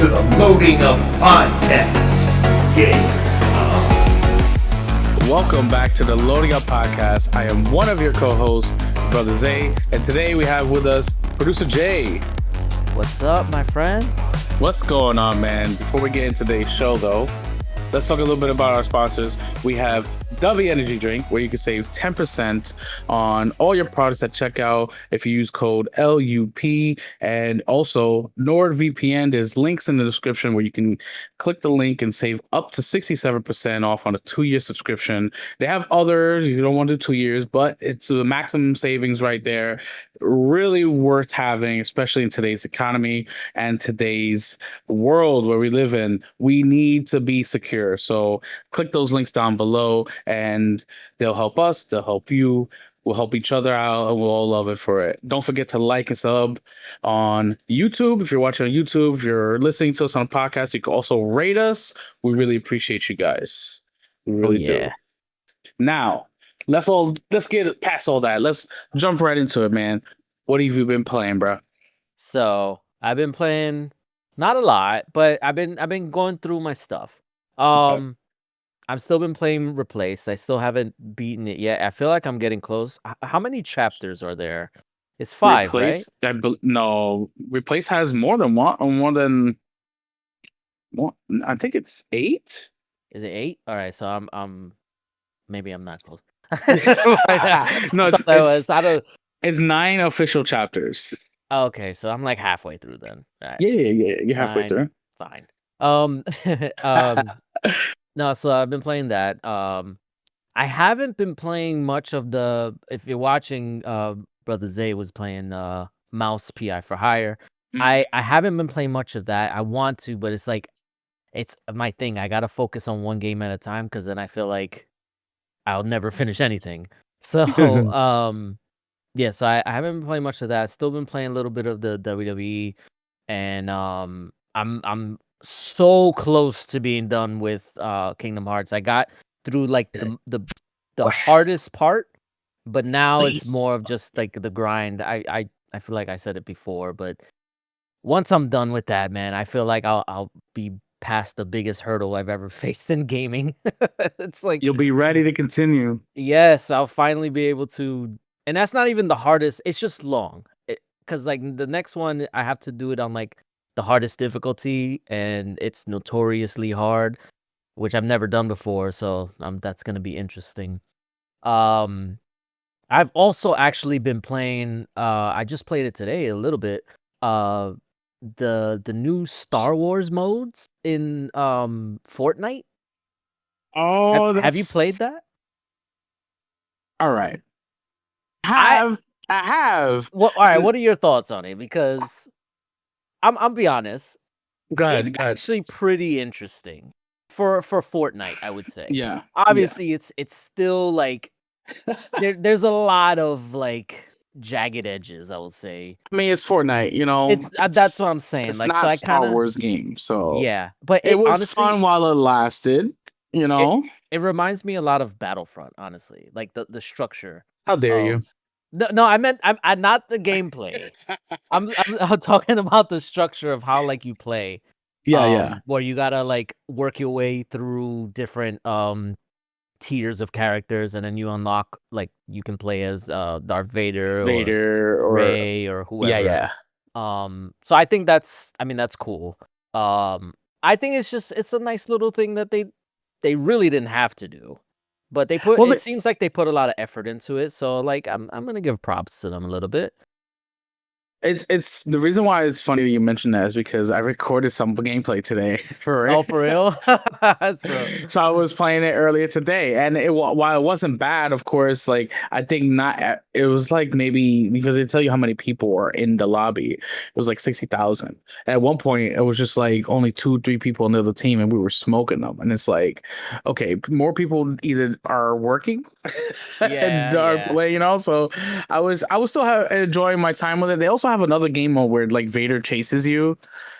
to the Loading Up Podcast. Yeah. Welcome back to the Loading Up Podcast. I am one of your co-hosts, Brother Zay, and today we have with us Producer J. What's up, my friend? What's going on, man? Before we get into today's show, though, let's talk a little bit about our sponsors. We have Dovey Energy Drink, where you can save 10% on all your products at checkout if you use code LUP. And also, NordVPN, there's links in the description where you can click the link and save up to 67% off on a 2-year subscription. They have others, you don't want to do 2 years, but it's the maximum savings right there. Really worth having, especially in today's economy and today's world where we live in. We need to be secure. So click those links down below and they'll help us, they'll help you, we'll help each other out, and we'll all love it for it. Don't forget to like and sub on YouTube. If you're watching on YouTube, if you're listening to us on a podcast, you can also rate us. We really appreciate you guys. We really do. Now, let's get past all that. Let's jump right into it, man. What have you been playing, bro? So I've been playing not a lot, but I've been going through my stuff. Okay. I've still been playing Replaced. I still haven't beaten it yet. I feel like I'm getting close. How many chapters are there? It's 5, right? No, Replace has more than one. I think it's 8. Is it 8? All right, so I'm maybe I'm not close. No, I it's 9 official chapters. Okay, so I'm like halfway through then. All right. Yeah. You're halfway 9, through. Fine. No, so I've been playing that. I haven't been playing much of the. If you're watching, Brother Zay was playing Mouse PI for Hire. I haven't been playing much of that. I want to, but it's like it's my thing. I gotta focus on one game at a time because then I feel like I'll never finish anything. So yeah. So I haven't been playing much of that. Still been playing a little bit of the WWE, and I'm so close to being done with Kingdom Hearts. I got through like the hardest part, but now it's more of just like the grind. I feel like I said it before, but once I'm done with that, man, I feel like I'll be past the biggest hurdle I've ever faced in gaming. It's like You'll be ready to continue. yes, I'll finally be able to, and that's not even the hardest. It's just long. Because like the next one, I have to do it on like the hardest difficulty, and it's notoriously hard, which I've never done before. So that's gonna be interesting. I've also actually been playing. I just played it today a little bit. The new Star Wars modes in Fortnite. Oh, Have you played that? All right. I have. All right. What are your thoughts on it? Because I'll be honest. Go ahead. It's actually pretty interesting for Fortnite, I would say. Yeah. Obviously, it's still like there's a lot of like jagged edges, I would say. I mean, it's Fortnite, you know. That's what I'm saying. It's like, not so I Star kinda, Wars game, so yeah, but it was honestly, fun while it lasted. You know, it reminds me a lot of Battlefront, honestly. Like the structure. how dare you? No, I meant I'm not the gameplay. I'm talking about the structure of how like you play. Yeah. Where you gotta like work your way through different tiers of characters, and then you unlock like you can play as Darth Vader or Rey or whoever. Yeah. So I think that's cool. I think it's a nice little thing that they really didn't have to do. But it seems like they put a lot of effort into it, so like I'm gonna give props to them a little bit. It's the reason why it's funny that you mentioned that is because I recorded some gameplay today for it. Oh, for real? So I was playing it earlier today, and while it wasn't bad, of course, like I think it was like maybe because they tell you how many people were in the lobby. It was like 60,000. At one point, it was just like only 2-3 people on the other team, and we were smoking them. And it's like, okay, more people either are working and are playing, you know. So I was still enjoying my time with it. They also have another game mode where like Vader chases you.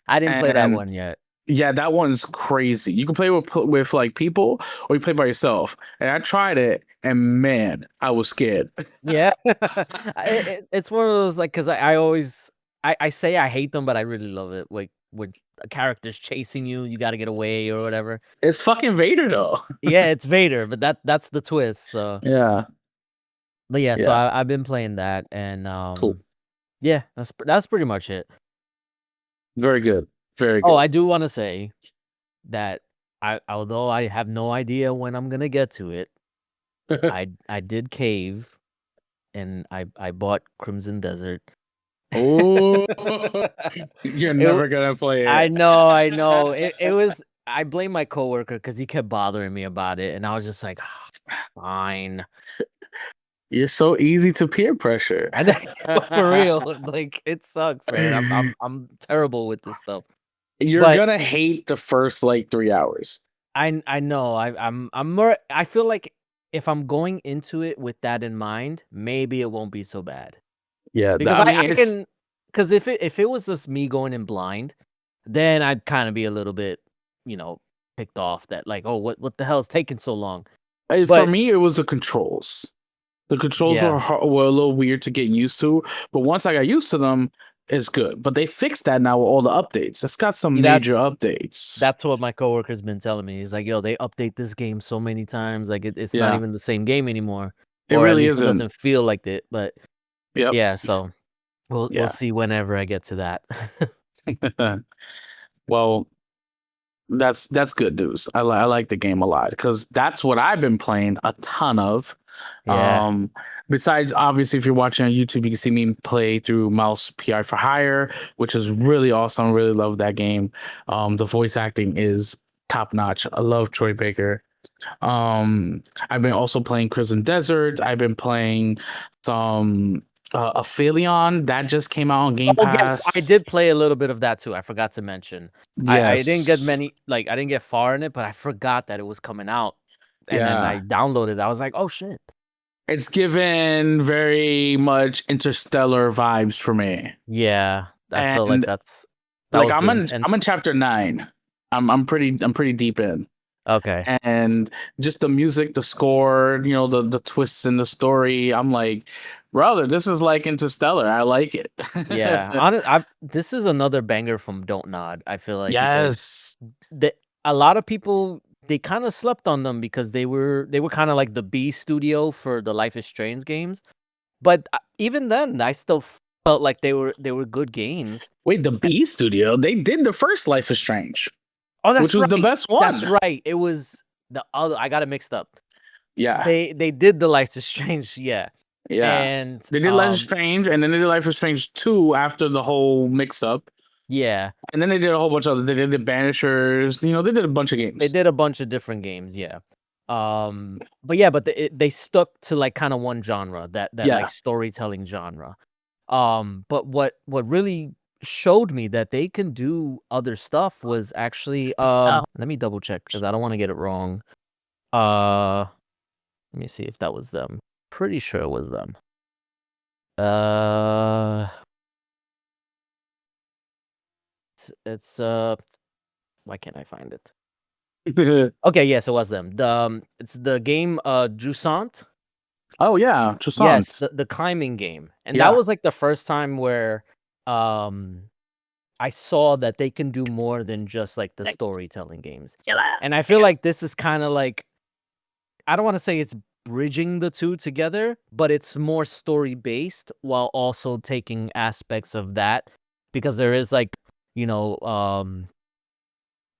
I didn't play that one yet. Yeah, that one's crazy. You can play with like people, or you play by yourself. And I tried it, and man, I was scared. Yeah, it's one of those like because I always I say I hate them, but I really love it. Like with a character's chasing you, you got to get away or whatever. It's fucking Vader though. Yeah, it's Vader, but that's the twist. So, Yeah. but yeah, so Yeah. I've been playing that, and Cool. yeah, that's pretty much it. Very good. Very Oh, good. I do want to say that although I have no idea when I'm gonna get to it, I did cave, and I bought Crimson Desert. Oh, you're It w never gonna play I it. know, I know. It was I blame my coworker because he kept bothering me about it, and I was just like, "Fine." You're so easy to peer pressure. And then for real, like, it sucks, man. I'm terrible with this stuff. You're But gonna hate the first like 3 hours. I know, I'm more I feel like if I'm going into it with that in mind, maybe it won't be so bad. Yeah, Because I mean I it's can, because if it was just me going in blind, then I'd kinda be a little bit, you know, ticked off that like, "Oh, what the hell is taking so long?" for But me it was the controls. The controls yeah, were a little weird to get used to, but once I got used to them, it's good. But they fixed that now with all the updates. It's got some see major updates. that's what my coworker's been telling me. He's like, "Yo, they update this game so many times, like it's not Yeah, even the same game anymore, it or at really least it isn't. doesn't feel like it." But Yep. yeah, so we'll Yeah. see whenever I get to that. Well, that's good news. I like the game a lot because that's what I've been playing a ton of. Yeah. Um, Besides, obviously, if you're watching on YouTube, you can see me play through Mouse PI for Hire, which is really awesome. I really love that game. The voice acting is top notch. I love Troy Baker. I've been also playing Crimson Desert. I've been playing some Aphelion that just came out on Game Oh, yes, I Pass. did play a little bit of that too. I forgot to mention. I didn't get Yes. many, like, I didn't get far in it, but I forgot that it was coming out, and then I Yeah. downloaded it. I was like, "Oh, shit." It's given very much interstellar vibes for me. Yeah, I feel like And that like was the intent. I'm in chapter 9. I'm pretty deep in. Okay. And just the music, the score, the twists in the story. I'm like, brother, this is like Interstellar. I like it. Yeah, this is another banger from Don't Nod, I feel like, because Yes. the a lot of people, they kinda slept on them because they were kinda like the B studio for the Life is Strange games, but, even then, I still felt like they were good games. Wait, the B Studio, they did the first Life is Strange, Oh, which that's was the right. best That's one. right. It was the other, I got it mixed up. Yeah. They did the Life is Strange, yeah, Yeah. and, They did Life is Strange, and then they did Life is Strange 2 after the whole mix up. yeah, And then they did a whole bunch of other. They did the Banishers. They did a bunch of they games. did a bunch of different games, yeah. But yeah, but they stuck to, like, kinda one genre, that, like, Yeah. storytelling genre. But what really showed me that they can do other stuff was actually, let me double check because I don't wanna get it wrong. Uh, Let me see if that was them. Pretty sure it was them. Uh, it's why can't I find it? Okay, yes, it was them. It's the game, Jusant. Oh yeah, Yes, Toussaint. the climbing game, and that Yeah. was, like, the first time where, um, I saw that they can do more than just, like, the storytelling games, and I feel like this is kinda like, I don't wanna say it's bridging the 2 together, but it's more story-based while also taking aspects of that, because there is, like, you know,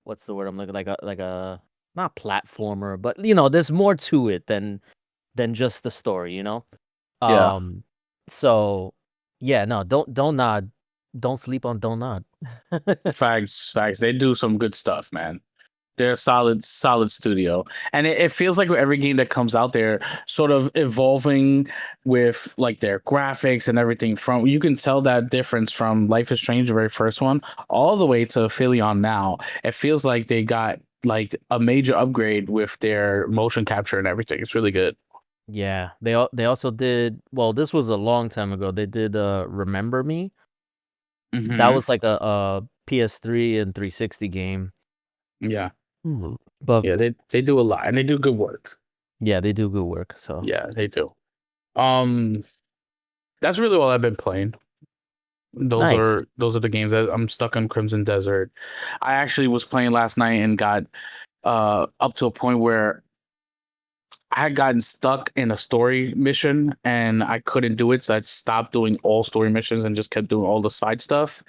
what's the word I'm looking, like a not platformer, but, there's more to it than just the story, you know? Yeah. Um, so, yeah, no, don't nod. Don't sleep on Don't Nod. Facts. Facts. They do some good stuff, man. They're a solid studio. And it feels like with every game that comes out, they're sort of evolving with like their graphics and everything. From you can tell that difference from Life is Strange, the very first one, all the way to Aphelion now. It feels like they got like a major upgrade with their motion capture and everything. It's really good. Yeah, they also did, well, this was a long time ago. They did, Remember Me. That Hmm. was like a PS3 and 360 game. Yeah. But Yeah, they do a lot and they do good work. yeah, they do good work, so Yeah, they do. Um, that's really all I've been playing. Nice. Those are the games that I'm stuck on Crimson Desert. I actually was playing last night and got up to a point where I had gotten stuck in a story mission and I couldn't do it, so I stopped doing all story missions and just kept doing all the side stuff.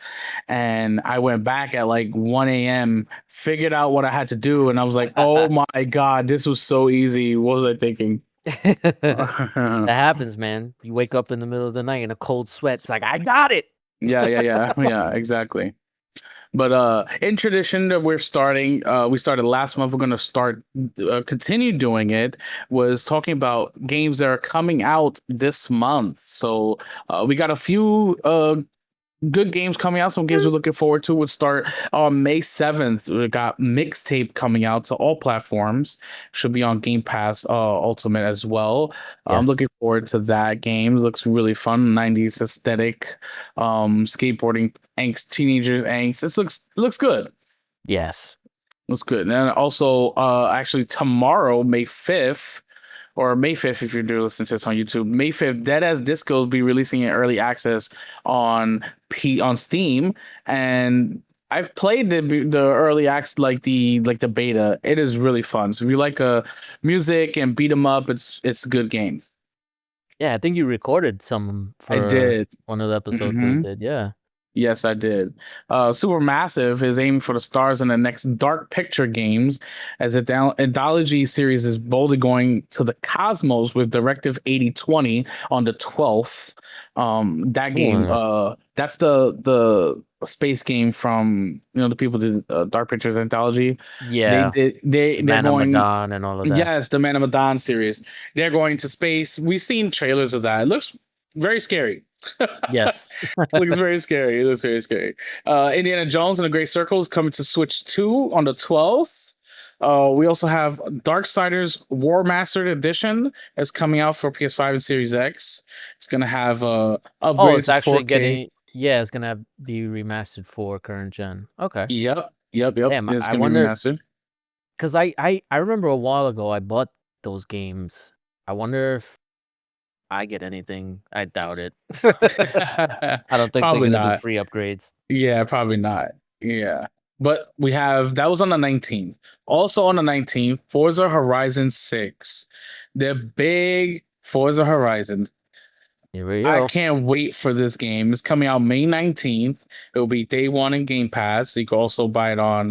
And I went back at like 1 a.m., figured out what I had to do, and I was like, "Oh my God, this was so easy." What was I thinking? That happens, man. You wake up in the middle of the night in a cold sweat. It's like, I got it. Yeah, exactly. But in tradition that we're starting, we started last month. We're gonna start continue doing it. Was talking about games that are coming out this month. So we got a few good games coming out. Some games we're looking forward to would start on May 7th. We got Mixtape coming out to all platforms. Should be on Game Pass Ultimate as well. I'm Yes. looking forward to that game. It looks really fun. 90s aesthetic, skateboarding angst, teenager angst. It looks good. Yes. Looks good. And also actually tomorrow, May 5th, or May 5th, if you're listening to this on YouTube, May 5th, Dead as Disco will be releasing in early access on on Steam, and I've played the early access, like the beta. It is really fun. So if you like music and beat 'em up, it's a good game. Yeah, I think you recorded some I for did. one of the episodes we Hmm. did. Yeah. Yes, I did. Supermassive is aiming for the stars in the next Dark Picture games, as the anthology series is boldly going to the cosmos with Directive 8020 on the 12th. That game, Ooh, that's the space game from the people did Dark Pictures anthology. They yeah. did they're Man of going. Medan and all of that. Yes, the Man of Medan series. They're going to space. We've seen trailers of that. It looks very scary. Yes. Looks very scary. It looks very scary. Indiana Jones and the Great Circle is coming to Switch 2 on the 12th. We also have Darksiders War Mastered Edition is coming out for PS5 and Series X. It's gonna have Oh, upgraded it's to actually 4K. getting, yeah, it's gonna be remastered for current gen. Okay. Yep. Damn, It's I gonna be wonder, remastered. because I remember a while ago I bought those games. I wonder if I get anything. I doubt it. I don't think they're Probably gonna do not. free upgrades. Yeah, probably not. Yeah. But we have that was on the 19th. Also on the 19th, Forza Horizon 6. The big Forza Horizon. Here we I go. can't wait for this game. It's coming out May 19th. It will be day one in Game Pass. You can also buy it on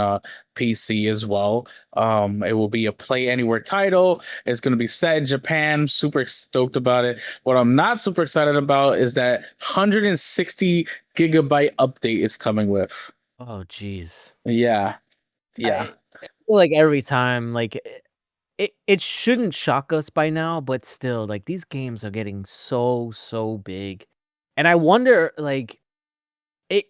PC as well. It will be a play anywhere title. It's going to be set in Japan. Super stoked about it. What I'm not super excited about is that 160 gigabyte update is coming with. Oh, jeez. Yeah. I Yeah. feel like every time, like it shouldn't shock us by now, but still, like these games are getting so big, and I wonder, like it.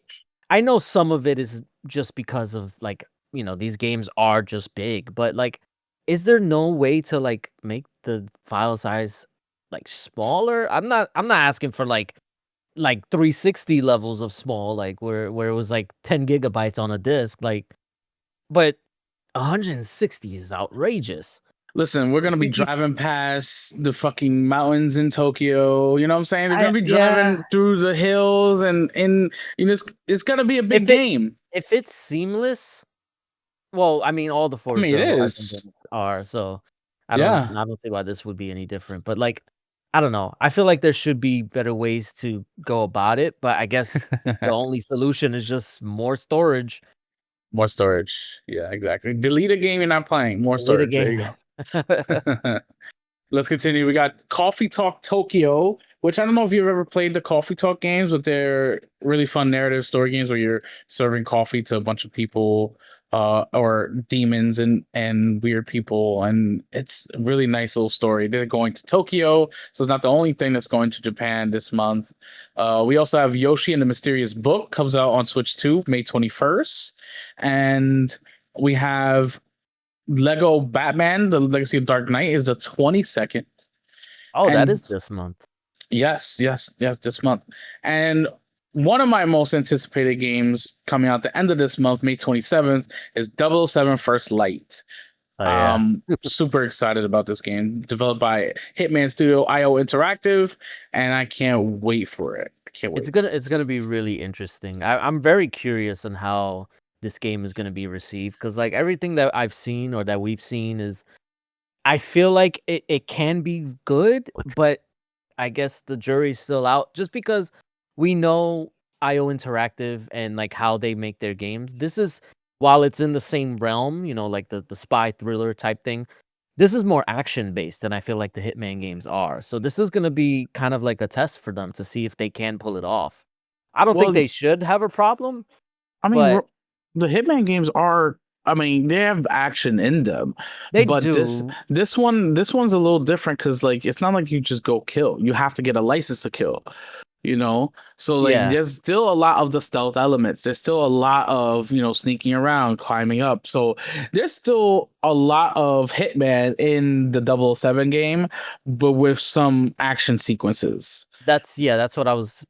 I know some of it is just because of like these games are just big, but like, is there no way to like make the file size like smaller? I'm not asking for like 360 levels of small, like where it was like 10 gigabytes on a disk, like, but 160 is outrageous. Listen, we're gonna be These, driving past the fucking mountains in Tokyo. You know what I'm saying? We're gonna be yeah. driving through the hills and it's gonna be a big If it game. if it's seamless, well, I mean, all the I mean, Forza it Horizon is. games are, so Yeah. I don't see why this would be any different. But like, I don't know. I feel like there should be better ways to go about it, but I guess the only solution is just more storage. More storage. Yeah, exactly. Delete a game you're not playing. More Delete a storage. There you game. go. Let's continue. We got Coffee Talk Tokyo, which I don't know if you've ever played the Coffee Talk games, but they're really fun narrative story games where you're serving coffee to a bunch of people, or demons and weird people, and it's a really nice little story. They're going to Tokyo, so it's not the only thing that's going to Japan this month. We also have Yoshi and the Mysterious Book comes out on Switch 2, May 21st, and we have Lego Batman: The Legacy of Dark Knight is the 22nd. Oh, that And is this month. yes, this month. And one of my most anticipated games coming out the end of this month, May 27th, is 007 First Light. Oh yeah. Super excited about this game, developed by Hitman Studio IO Interactive, and I can't wait for it. can't It's wait. gonna be really interesting. I'm very curious on how this game is gonna be received because like everything that I've seen or that we've seen is I feel like it can be good, but I guess the jury's still out just because we know IO Interactive and like how they make their games. This is while it's in the same realm, like the spy thriller type thing. This is more action based than I feel like the Hitman games are. So this is gonna be kind of like a test for them to see if they can pull it off. I don't think Well, they should have a problem, I mean, but the Hitman games are. I mean, they have action in them, they but this do. this one this one's a little different because like it's not like you just go kill. You have to get a license to kill. So like Yeah, there's still a lot of the stealth elements. There's still a lot of sneaking around, climbing up. So there's still a lot of Hitman in the 007 game, but with some action sequences. that's what I was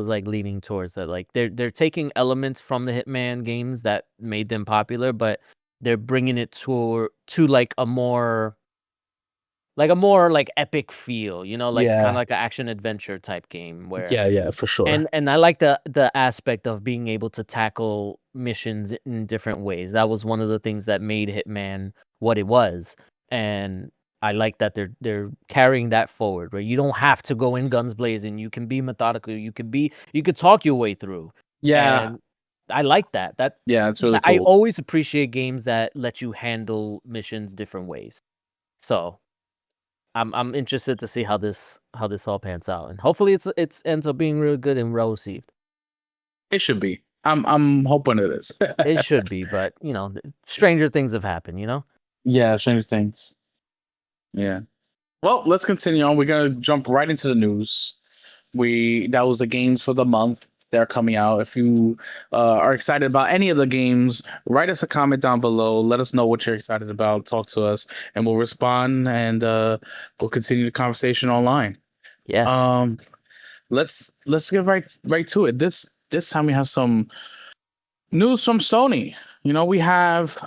like leaning towards that. Like they're taking elements from the Hitman games that made them popular, but they're bringing it to like a more like epic feel, like kind of Yeah, like an action adventure type game where yeah, for sure. and I like the aspect of being able to tackle missions in different ways. That was one of the things that made Hitman what it was. And I like that they're carrying that forward, where you don't have to go in guns blazing. You can be methodical. You could talk your way through. Yeah, And I like that. yeah, it's really I cool. always appreciate games that let you handle missions different ways. So I'm interested to see how this all pans out, and hopefully it's ends up being really good and well received. It should be. I'm hoping it is. It should be, but stranger things have happened. Yeah, Stranger Things. Yeah. Well, let's continue on. We're gonna jump right into the news. That was the games for the month. They're coming out. If you are excited about any of the games, write us a comment down below. Let us know what you're excited about. Talk to us, and we'll respond, and we'll continue the conversation online. Yes, Um, let's get right to it. This time we have some news from Sony. We have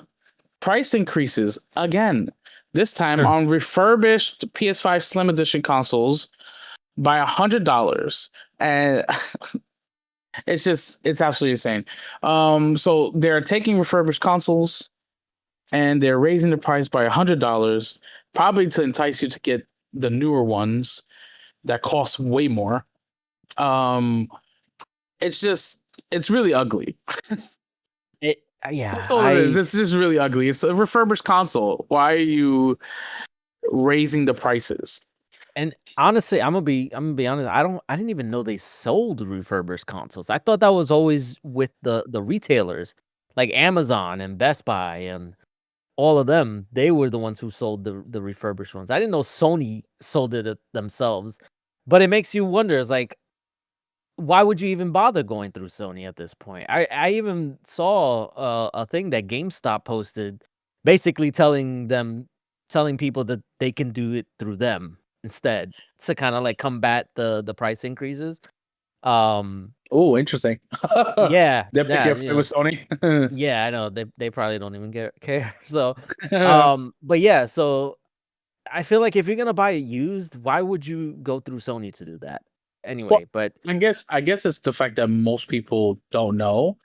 price increases again. This time sure. on refurbished PS5 Slim Edition consoles by $100, and it's absolutely insane. So they're taking refurbished consoles and they're raising the price by $100, probably to entice you to get the newer ones that cost way more. Um, it's really ugly. Yeah, That's all it is. It's just really ugly. It's a refurbished console. Why are you raising the prices? and honestly, I'm gonna be honest. I didn't even know they sold refurbished consoles. I thought that was always with the retailers, like Amazon and Best Buy and all of them. They were the ones who sold the refurbished ones. I didn't know Sony sold it themselves. But it makes you wonder. It's like, why would you even bother going through Sony at this point? I even saw a thing that GameStop posted, basically telling people that they can do it through them instead to kind of like combat the price increases. Um, Oh, interesting. yeah, They're picking yeah, a fight with Sony. yeah. I know they probably don't even care. So, but yeah, so I feel like if you're gonna buy it used, why would you go through Sony to do that Well, anyway? But I guess it's the fact that most people don't know.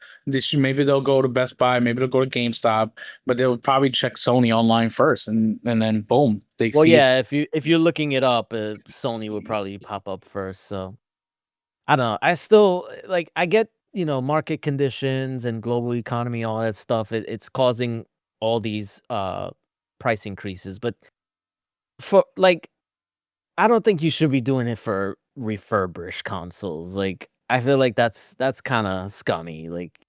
Maybe they'll go to Best Buy, maybe they'll go to GameStop, but they'll probably check Sony online first, and then boom, they well, see it. yeah, if you're looking it up, Sony would probably pop up first. So I don't know. I still like I get market conditions and global economy, all that stuff. It's causing all these price increases, but for like I don't think you should be doing it for refurbished consoles. Like I feel like that's kind of scummy. Like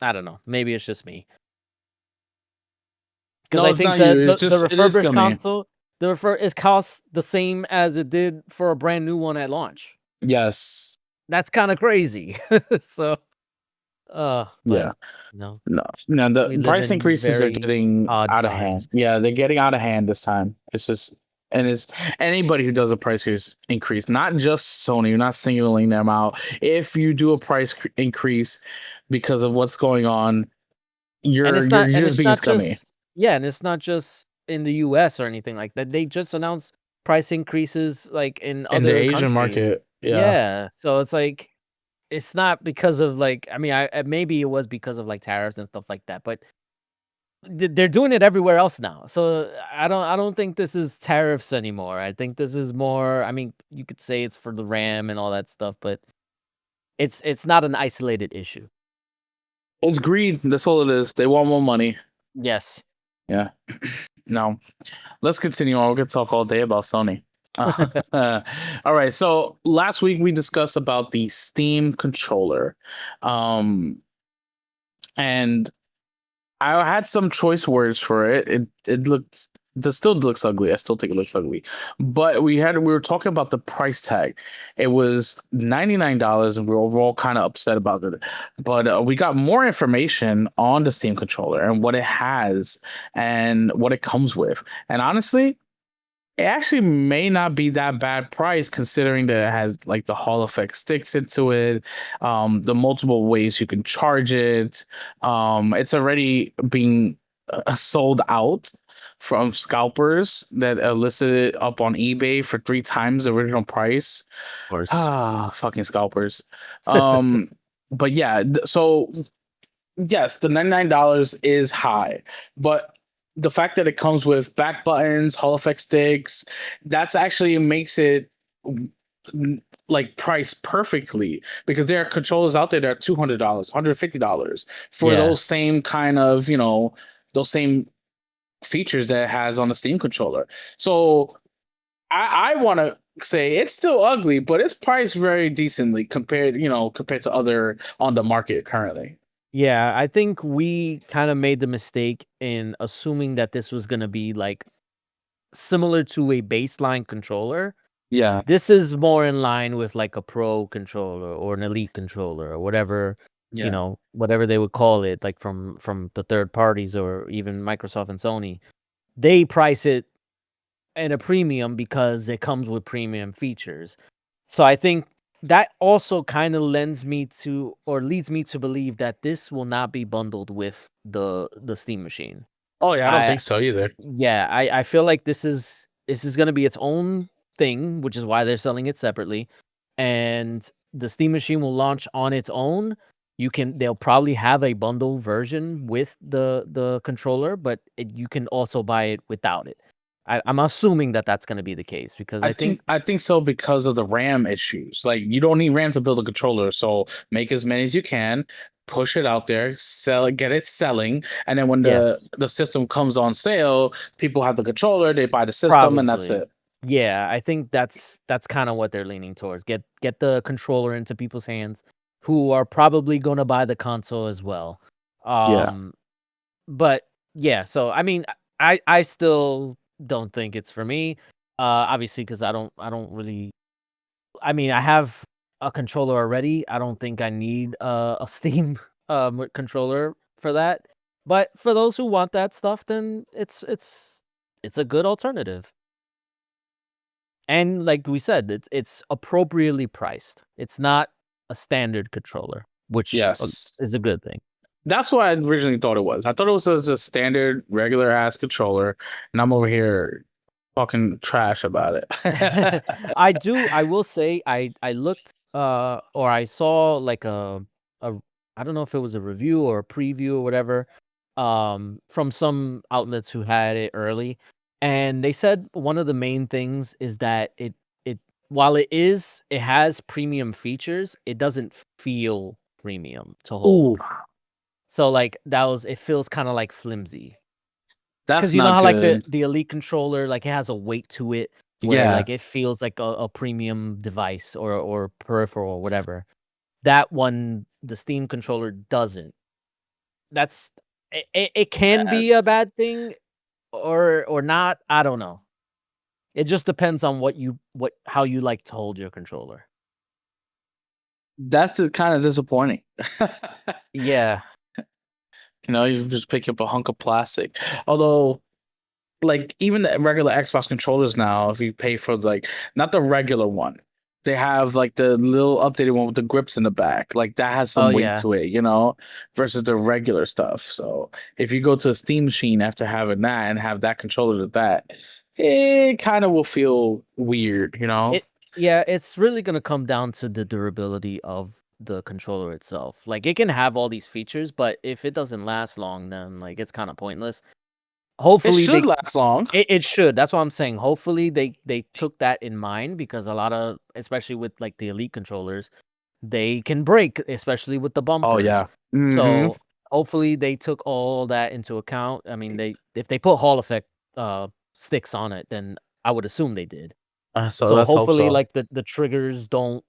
I don't know. Maybe it's just me because No, I it's think not you. the It is refurbished scummy. console is costs the same as it did for a brand new one at launch. Yes. That's kind of crazy. So, but Yeah. no, No. The we live price in increases are very getting odd out of hand. times. Yeah, they're getting out of hand this time. It's just, and it's anybody who does a price increase, not just Sony. You're not singling them out. If you do a price increase because of what's going on, you're just It's being not scummy. just yeah, and it's not just in the US or anything like that. They just announced price increases like in In the other Asian countries. market. Yeah. Yeah, so it's like it's not because of like I mean, maybe it was because of like tariffs and stuff like that, but they're doing it everywhere else now. So I don't think this is tariffs anymore. I think this is more. I mean, you could say it's for the RAM and all that stuff, but it's not an isolated issue. It's greed. That's all it is. They want more money. Yes. Yeah. No. Let's continue on. We could talk all day about Sony. All right. So last week we discussed about the Steam controller. And I had some choice words for it. It looked it still looks ugly. I still think it looks ugly. But we were talking about the price tag. It was $99 and we were all kind of upset about it. But we got more information on the Steam controller and what it has and what it comes with. And honestly, it actually may not be that bad price considering that it has like the Hall effect sticks into it, the multiple ways you can charge it. It's already being sold out from scalpers that listed it up on eBay for 3 times the original price. Of course. Ah, fucking scalpers. But yeah, so yes, the $99 is high, but the fact that it comes with back buttons, Hall effect sticks, that's actually makes it like priced perfectly because there are controllers out there that are $200, $150 for Yeah. those same kind of, those same features that it has on the Steam controller. So I want to say it's still ugly, but it's priced very decently compared to other on the market currently. Yeah, I think we kind of made the mistake in assuming that this was gonna be like similar to a baseline controller. Yeah. This is more in line with like a pro controller or an elite controller or whatever, Yeah. whatever they would call it, like from the third parties or even Microsoft and Sony. They price it at a premium because it comes with premium features. So I think that also kind of lends me to or leads me to believe that this will not be bundled with the Steam machine. Oh yeah, I don't I think so either. Yeah, I feel like this is gonna be its own thing, which is why they're selling it separately. And the Steam machine will launch on its own. They'll probably have a bundle version with the controller, but you can also buy it without it. I'm assuming that that's gonna be the case because I think I think so because of the RAM issues. Like you don't need RAM to build a controller, so make as many as you can, push it out there, sell it, get it selling, and then when yes, the system comes on sale, people have the controller, they buy the system, and that's probably. it. Yeah, I think that's kind of what they're leaning towards. Get the controller into people's hands who are probably gonna buy the console as well. Yeah. Um, but yeah, so I mean, I still don't think it's for me. Obviously, because I don't really. I mean, I have a controller already. I don't think I need a Steam controller for that. But for those who want that stuff, then it's a good alternative. And like we said, it's appropriately priced. It's not a standard controller, which Yes. is a good thing. That's what I originally thought it was. I thought it was just a standard, regular ass controller, and I'm over here talking trash about it. I will say I looked or I saw like a I don't know if it was a review or a preview or whatever from some outlets who had it early, and they said one of the main things is that it while it has premium features, it doesn't feel premium to hold. Ooh, So like it feels kind of like flimsy. that's 'Cause you know not how, like, the good. the Elite controller, like, it has a weight to it where, Yeah. like, it feels like a premium device or peripheral or whatever. That one, the Steam controller doesn't. That's it can Uh, be a bad thing or not, I don't know. It just depends on how you like to hold your controller. That's the kind of disappointing. Yeah. You just pick up a hunk of plastic. Although, like even the regular Xbox controllers now, if you pay for like not the regular one, they have like the little updated one with the grips in the back. Like that has Oh, some weight yeah. to it, versus the regular stuff. So if you go to a Steam machine after having that and have that controller to that, it kind of will feel weird. It Yeah, it's really gonna come down to the durability of the controller itself. Like it can have all these features, but if it doesn't last long, then like it's kind of pointless. It Hopefully should they last long. it should. That's what I'm saying. Hopefully they took that in mind because a lot of, especially with like the Elite controllers, they can break, especially with the Oh bumpers. yeah. Hmm. So hopefully they took all that into account. I mean, they if they put Hall effect sticks on it, then I would assume they did. So So let's hope hopefully, so. like the triggers don't,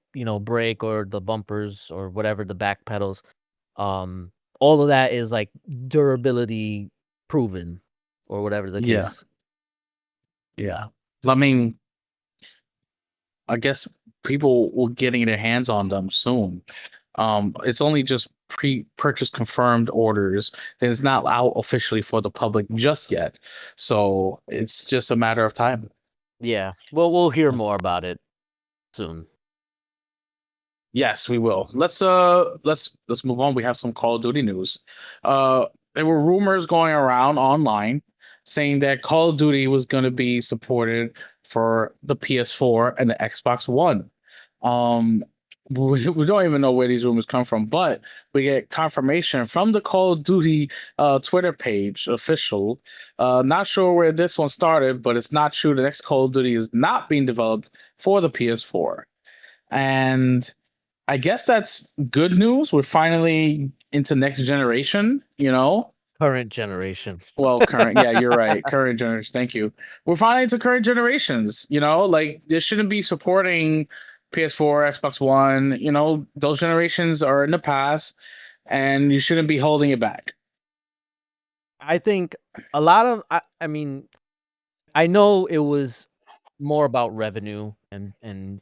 break, or the bumpers or whatever, the back pedals. Um, all of that is like durability proven, or whatever the Yeah, case. yeah. I mean, I guess people will getting their hands on them soon. It's only just pre-purchase confirmed orders. It's not out officially for the public just yet. So it's just a matter of time. Yeah. Well, we'll hear more about it soon. Yes, we will. Let's move on. We have some Call of Duty news. There were rumors going around online saying that Call of Duty was going to be supported for the PS4 and the Xbox One. Um, we don't even know where these rumors come from, but we get confirmation from the Call of Duty Twitter page, official. Not sure where this one started, but it's not true. The next Call of Duty is not being developed for the PS4. And I guess that's good news. We're finally into next generation, you know? Current generation. Well, current, yeah, you're right. Current generation. Thank you. We're finally into current generations, you know? Like, this shouldn't be supporting PS4, Xbox One, you know? Those generations are in the past, and you shouldn't be holding it back. I think a lot of, I mean, I know it was more about revenue and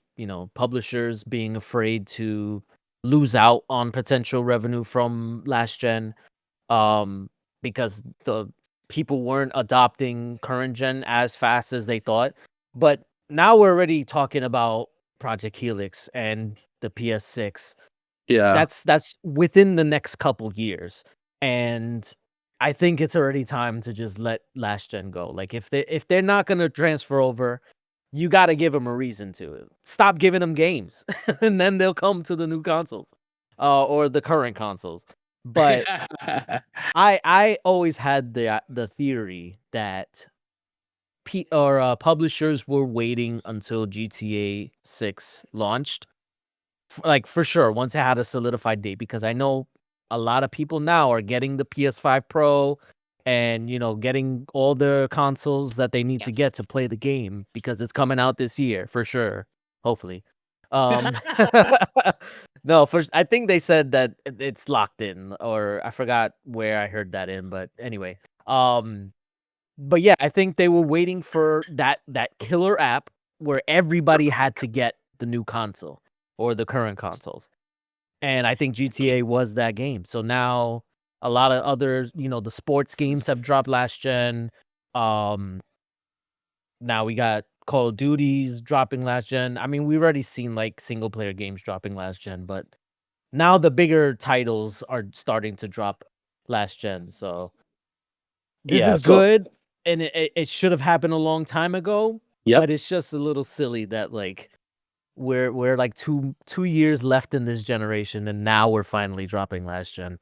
publishers being afraid to lose out on potential revenue from last gen, um because the people weren't adopting current gen as fast as they thought. But now we're already talking about Project Helix and the PS6. Yeah. That's within the next couple years, and I think it's already time to just let last gen go. Like if they're not gonna transfer over, you got to give them a reason to. Stop giving them games, and then they'll come to the new consoles, or the current consoles. But I always had the theory that publishers were waiting until GTA 6 launched, like for sure, once it had a solidified date, because I know a lot of people now are getting the PS5 Pro and getting all the consoles that they need to get to play the game because it's coming out this year for sure, hopefully. Um no, first I think they said that it's locked in, or I forgot where I heard that in, but anyway. But yeah, I think they were waiting for that killer app where everybody had to get the new console or the current consoles. And I think GTA was that game. So now a lot of other, the sports games have dropped last gen. Um Now we got Call of Duties dropping last gen. I mean, we've already seen like single player games dropping last gen, but now the bigger titles are starting to drop last gen. So this Yeah, is so, good, and it should have happened a long time ago, yep. but it's just a little silly that like we're like 2 years left in this generation, and now we're finally dropping last gen.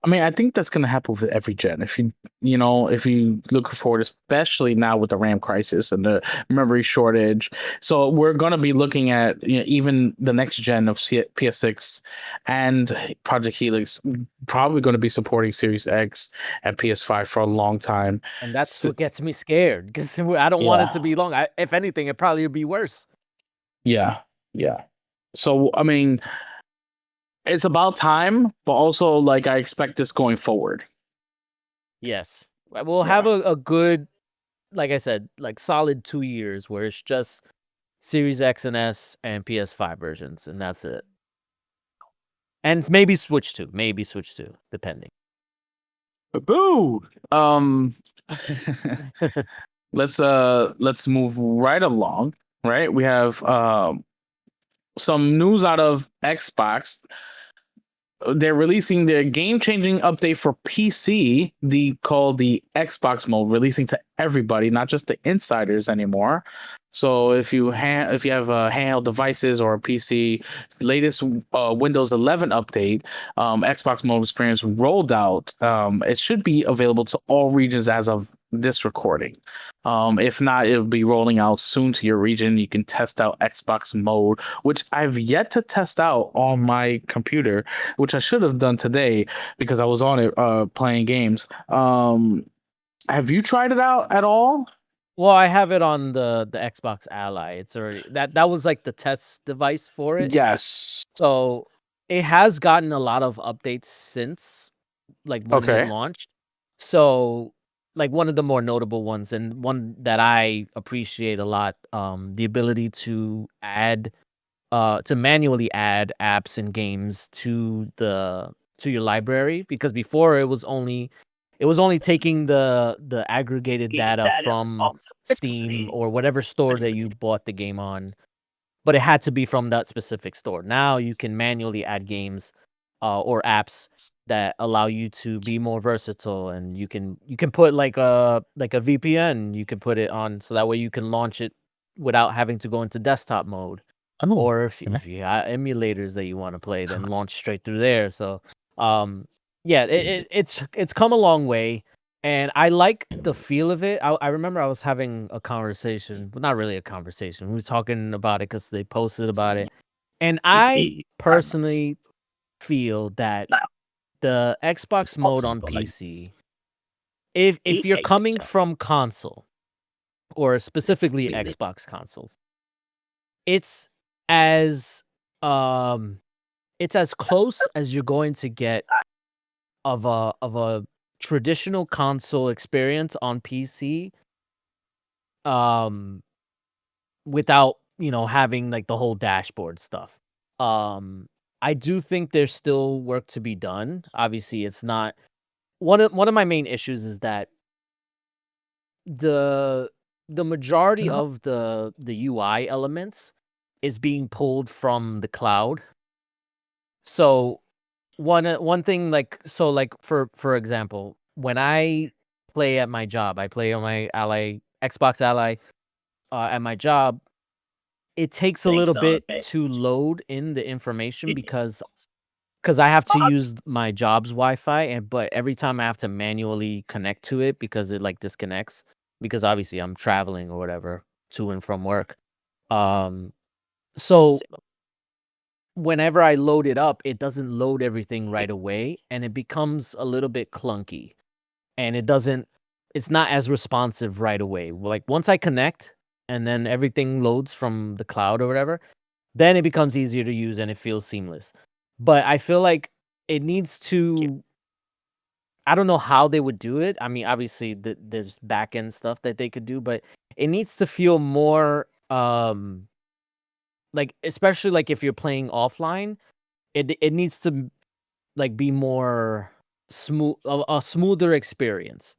I mean, I think that's gonna happen with every gen. If you look forward, especially now with the RAM crisis and the memory shortage, so we're gonna be looking at even the next gen of PS6 and Project Helix probably going to be supporting Series X and PS5 for a long time. And that's So, what gets me scared because I don't want it yeah, to be long. If anything, it probably would be worse. yeah, yeah. So I mean, it's about time, but also like I expect this going forward. Yes. We'll have Yeah. a good, like I said, like solid 2 years where it's just Series X and S and PS5 versions, and that's it. And maybe Switch 2, depending. Boo. Um let's move right along, right? We have some news out of Xbox. they're releasing their game-changing update for PC, called the Xbox mode, releasing to everybody, not just the insiders anymore. So if you have handheld devices or a PC, latest Windows 11 update, Xbox mode experience rolled out. It should be available to all regions as of this recording. If not, it'll be rolling out soon to your region. You can test out Xbox mode, which I've yet to test out on my computer, which I should have done today because I was on it playing games. Have you tried it out at all? Well, I have it on the Xbox Ally. It's already that was like the test device for it. Yes. So it has gotten a lot of updates since like when it Okay. launched. So like one of the more notable ones and one that I appreciate a lot, the ability to manually add apps and games to your library, because before it was only taking the aggregated data from Steam or whatever store that you bought the game on, but it had to be from that specific store. Now you can manually add games or apps that allow you to be more versatile, and you can put like a VPN. You can put it on so that way you can launch it without having to go into desktop mode. Or if you got emulators that you want to play, then launch straight through there. So, yeah, it's come a long way, and I like the feel of it. I remember I was having a conversation, but not really a conversation. We were talking about it because they posted about it, and I personally feel that the Xbox mode on PC, if you're coming from console or specifically Xbox consoles, it's as um it's as close as you're going to get of a traditional console experience on PC, um without, having like the whole dashboard stuff. Um I do think there's still work to be done. Obviously, it's not one of my main issues is that the the majority of the UI elements is being pulled from the cloud. So one thing, like for example, when I play at my job, I play on my Ally Xbox Ally at my job. It takes a little bit to load in the information because I have to use my job's Wi-Fi, but every time I have to manually connect to it because it like disconnects, because obviously I'm traveling or whatever to and from work. Um, so whenever I load it up, it doesn't load everything right away, and it becomes a little bit clunky, and it's not as responsive right away. Like once I connect and then everything loads from the cloud or whatever, then it becomes easier to use and it feels seamless. But I feel like it needs to. I don't know how they would do it. I mean, obviously, there's back end stuff that they could do, but it needs to feel more like, especially like if you're playing offline, it needs to like be more smooth, a smoother experience.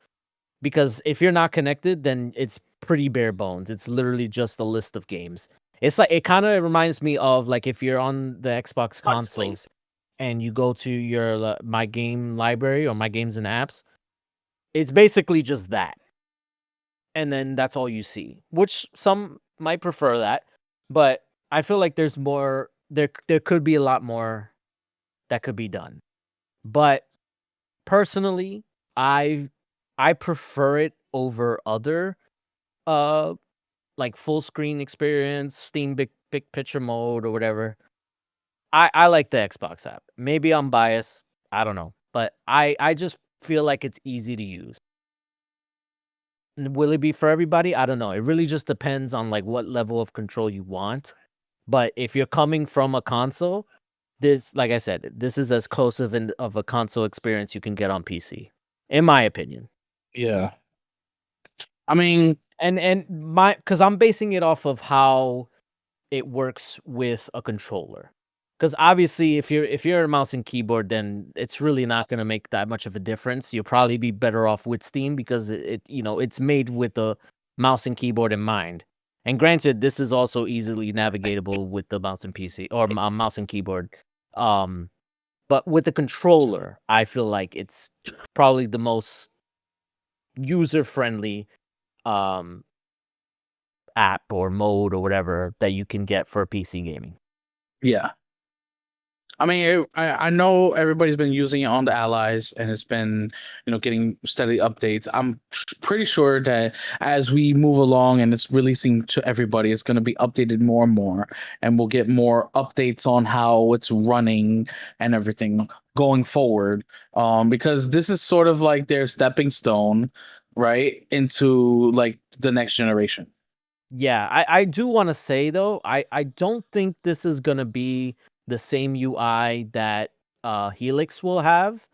Because if you're not connected, then it's pretty bare bones. It's literally just a list of games. It's like it kind of reminds me of like if you're on the Xbox consoles and you go to your my game library or my games and apps. It's basically just that, and then that's all you see. Which some might prefer that, but I feel like there's more. There could be a lot more that could be done. But personally, I I prefer it over other uh like full screen experience, Steam big picture mode or whatever. I like the Xbox app. Maybe I'm biased. I don't know, but I just feel like it's easy to use. Will it be for everybody? I don't know. It really just depends on like what level of control you want. But if you're coming from a console, this, like I said, this is as close of a console experience you can get on PC, in my opinion. Yeah. I mean, And my because I'm basing it off of how it works with a controller. Because obviously, if you're a mouse and keyboard, then it's really not going to make that much of a difference. You'll probably be better off with Steam because it's made with the mouse and keyboard in mind. And granted, this is also easily navigatable with the mouse and PC or mouse and keyboard. Um, But with the controller, I feel like it's probably the most user friendly um app or mode or whatever that you can get for PC gaming. Yeah. I mean, I know everybody's been using it on the Allies, and it's been, getting steady updates. I'm pretty sure that as we move along and it's releasing to everybody, it's going to be updated more and more, and we'll get more updates on how it's running and everything going forward. Because this is sort of like their stepping stone, right, into like the next generation. Yeah, I do want to say though, I don't think this is gonna be the same UI that Helix will have.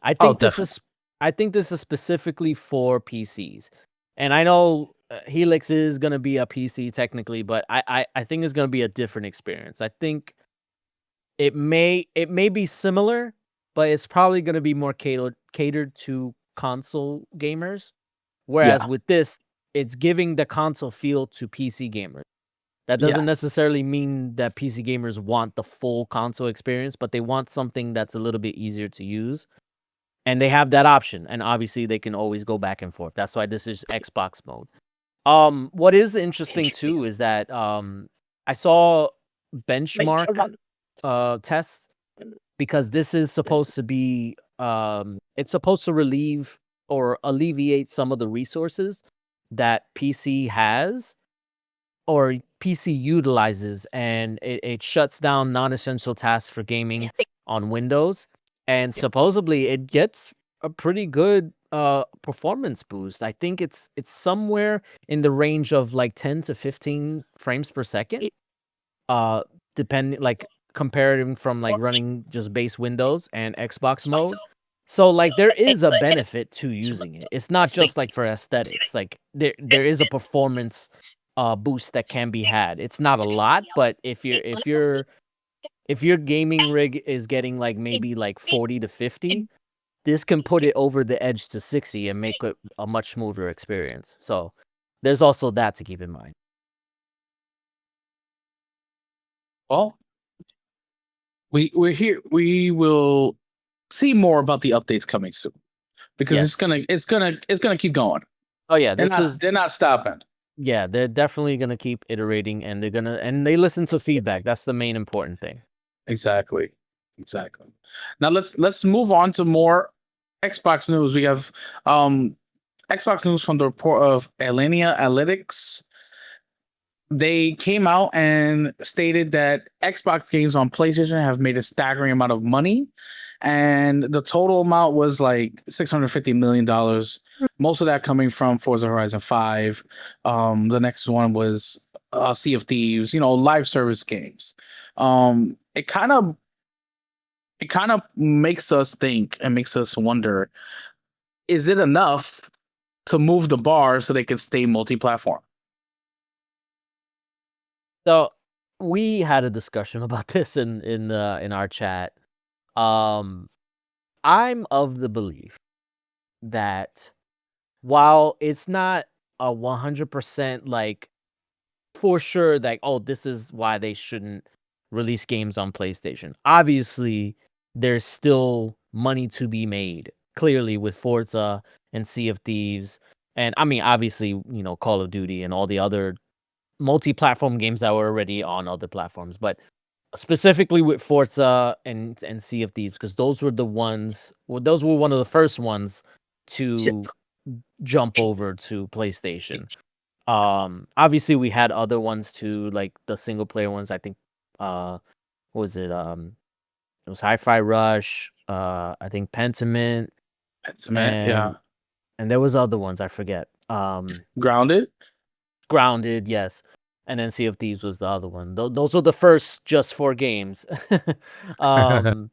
I Oh, think this definitely. is I think this is specifically for PCs. And I know Helix is gonna be a PC technically, but I think it's gonna be a different experience. I think it may be similar, but it's probably gonna be more catered to console gamers. Whereas Yeah. with this, it's giving the console feel to PC gamers. That Yeah. doesn't necessarily mean that PC gamers want the full console experience, but they want something that's a little bit easier to use. And they have that option. And obviously they can always go back and forth. That's why this is Xbox mode. What is interesting too is that I saw benchmark tests because this is supposed to be it's supposed to relieve or alleviate some of the resources that PC has or PC utilizes, and it shuts down non-essential tasks for gaming on Windows, and supposedly it gets a pretty good performance boost. I think it's somewhere in the range of like 10 to 15 frames per second. Uh depending like comparing from like running just base Windows and Xbox mode. So like there is a benefit to using it. It's not just like for aesthetics. Like there is a performance boost that can be had. It's not a lot, but if your gaming rig is getting like maybe like 40 to 50, this can put it over the edge to 60 and make it a much smoother experience. So there's also that to keep in mind. Well, we're here. We will see more about the updates coming soon because Yes. it's gonna keep going. Oh yeah, They're not stopping. yeah, they're definitely gonna keep iterating and they listen to feedback. That's the main important thing. Exactly. Exactly. Now let's move on to more Xbox news. We have Xbox news from the report of Alinea Analytics. They came out and stated that Xbox games on PlayStation have made a staggering amount of money, and the total amount was like $650 million. Most of that coming from Forza Horizon 5. The next one was Sea of Thieves. Live service games. It kind of makes us think and makes us wonder: is it enough to move the bar so they can stay multi-platform? So we had a discussion about this in our chat. Um, I'm of the belief that while it's not a 100% like for sure like oh this is why they shouldn't release games on PlayStation. Obviously, there's still money to be made. Clearly with Forza and Sea of Thieves and I mean obviously, Call of Duty and all the other multi-platform games that were already on other platforms, but specifically with Forza and Sea of Thieves, because those were the ones. Well, those were one of the first ones to jump over to PlayStation. Obviously we had other ones too, like the single player ones. I think, what was it? It was Hi-Fi Rush. I think Pentiment, Yeah. and there was other ones I forget. Grounded. Grounded, yes. And then Sea of Thieves was the other one. Those were the first just 4 games. Um,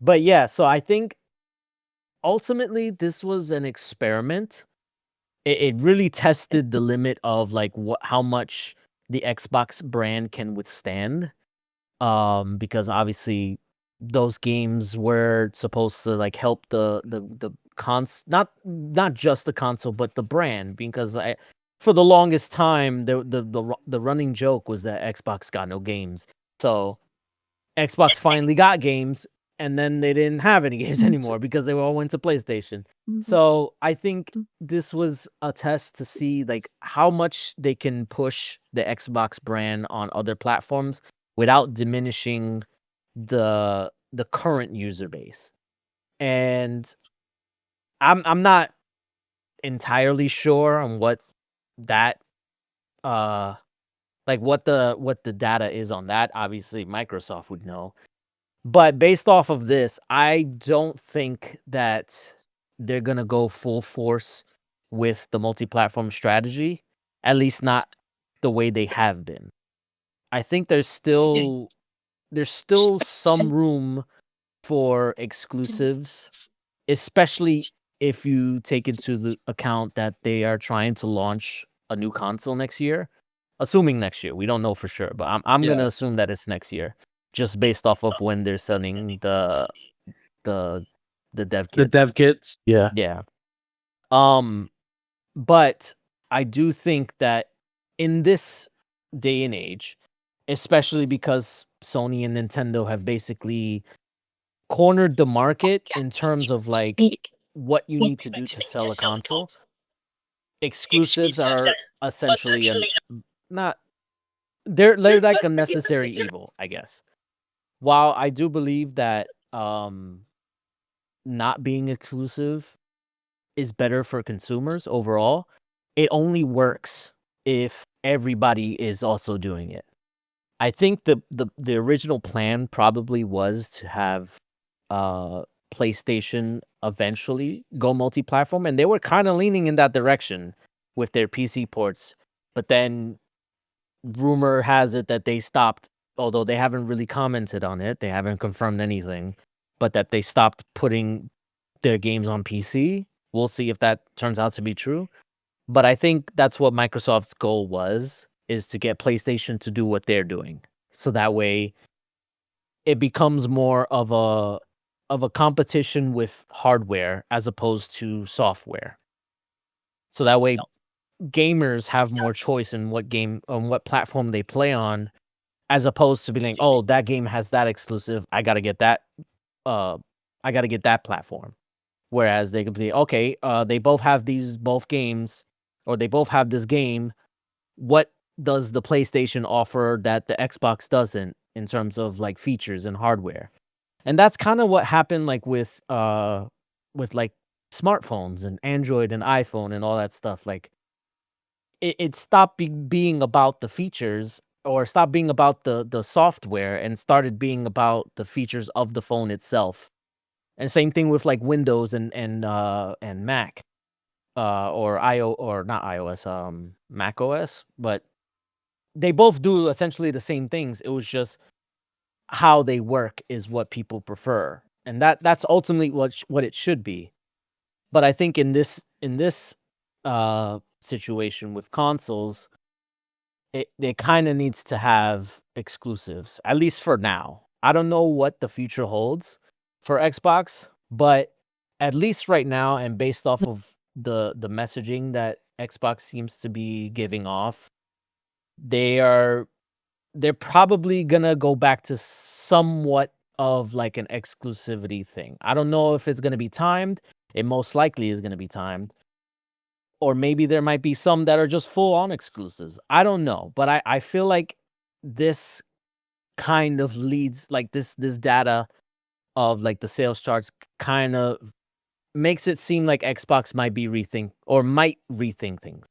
but yeah, so I think ultimately this was an experiment. It really tested the limit of like how much the Xbox brand can withstand. Because obviously those games were supposed to like help the not just the console but the brand because for the longest time the running joke was that Xbox got no games. So Xbox finally got games and then they didn't have any games anymore because they all went to PlayStation. So I think this was a test to see like how much they can push the Xbox brand on other platforms without diminishing the current user base. And I'm not entirely sure on what that uh like what the data is on that. Obviously Microsoft would know. But based off of this, I don't think that they're going to go full force with the multi-platform strategy, at least not the way they have been. I think there's still some room for exclusives, especially if you take into the account that they are trying to launch a new console next year. Assuming next year, we don't know for sure, but I'm gonna assume that it's next year, just based off of when they're selling the the dev kits. The dev kits. Yeah. Yeah. But I do think that in this day and age, especially because Sony and Nintendo have basically cornered the market in terms of like what you need to do to sell a console. Exclusives are essentially not they're like a necessary evil, I guess. While I do believe that not being exclusive is better for consumers overall, it only works if everybody is also doing it. I think the original plan probably was to have PlayStation eventually go multi-platform, and they were kind of leaning in that direction with their PC ports. But then rumor has it that they stopped, although they haven't really commented on it. They haven't confirmed anything, but that they stopped putting their games on PC. We'll see if that turns out to be true. But I think that's what Microsoft's goal was, is to get PlayStation to do what they're doing. So that way it becomes more of a competition with hardware as opposed to software. So that way gamers have more choice in what game on what platform they play on, as opposed to being like, oh, that game has that exclusive, I gotta get that platform. Whereas they could be okay, they both have both games, or they both have this game. What does the PlayStation offer that the Xbox doesn't in terms of like features and hardware? And that's kind of what happened like with like smartphones and Android and iPhone and all that stuff. Like it stopped being about the features, or stopped being about the software, and started being about the features of the phone itself. And same thing with like Windows and Mac, or not iOS, Mac OS. But they both do essentially the same things. It was just how they work is what people prefer, and that's ultimately what it should be. But I think in this situation with consoles, it kind of needs to have exclusives, at least for now. I don't know what the future holds for Xbox, but at least right now, and based off of the messaging that Xbox seems to be giving off, they're probably gonna go back to somewhat of like an exclusivity thing. I don't know if it's gonna be timed. It most likely is gonna be timed. Or maybe there might be some that are just full on exclusives. I don't know. But I feel like this kind of leads, like this data of like the sales charts kind of makes it seem like Xbox might rethink things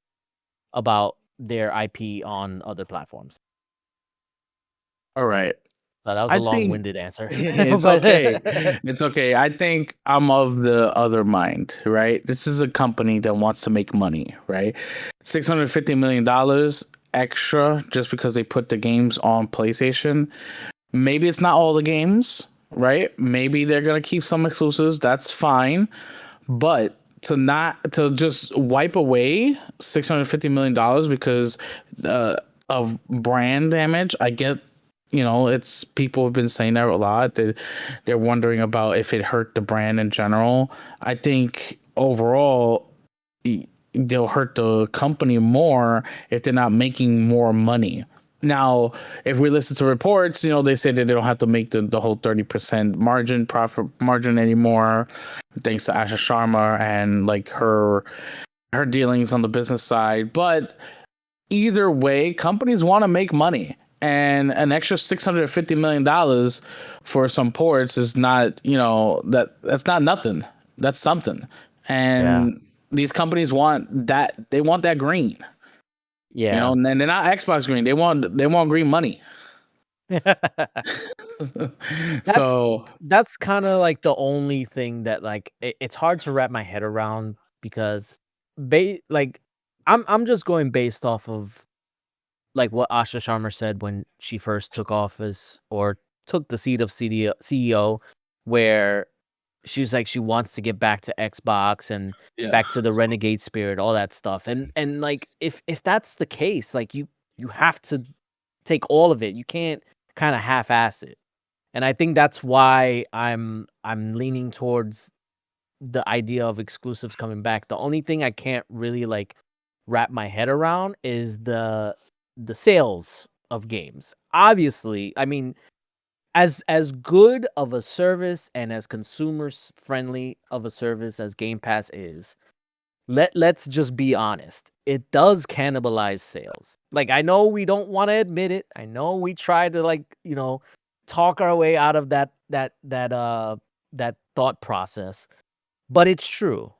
about their IP on other platforms. All right. So that was I a think long-winded answer. it's okay. It's okay. I think I'm of the other mind, right? This is a company that wants to make money, right? $650 million extra just because they put the games on PlayStation. Maybe it's not all the games, right? Maybe they're gonna keep some exclusives. That's fine. But to just wipe away $650 million because of brand damage, I get, it's people have been saying that a lot. They're wondering about if it hurt the brand in general. I think overall they'll hurt the company more if they're not making more money, Now, if we listen to reports, they say that they don't have to make the whole 30% profit margin anymore, thanks to Asha Sharma and like her dealings on the business side. But either way, companies want to make money, and an extra $650 million for some ports is not, that's not nothing. That's something, Yeah. and these companies want that. They want that green. Yeah. And they're not Xbox green. They want green money. That's So that's kind of like the only thing that like it's hard to wrap my head around because like I'm just going based off of like what Asha Sharma said when she first took office or took the seat of CEO, where she's like she wants to get back to Xbox and yeah, back to the renegade spirit, all that stuff. And like if that's the case, like you have to take all of it. You can't kind of half-ass it. And I think that's why I'm leaning towards the idea of exclusives coming back. The only thing I can't really like wrap my head around is the sales of games. Obviously, I mean, as good of a service and as consumers friendly of a service as Game Pass is, let's just be honest. It does cannibalize sales. Like I know we don't want to admit it. I know we try to like, talk our way out of that thought process, but it's true.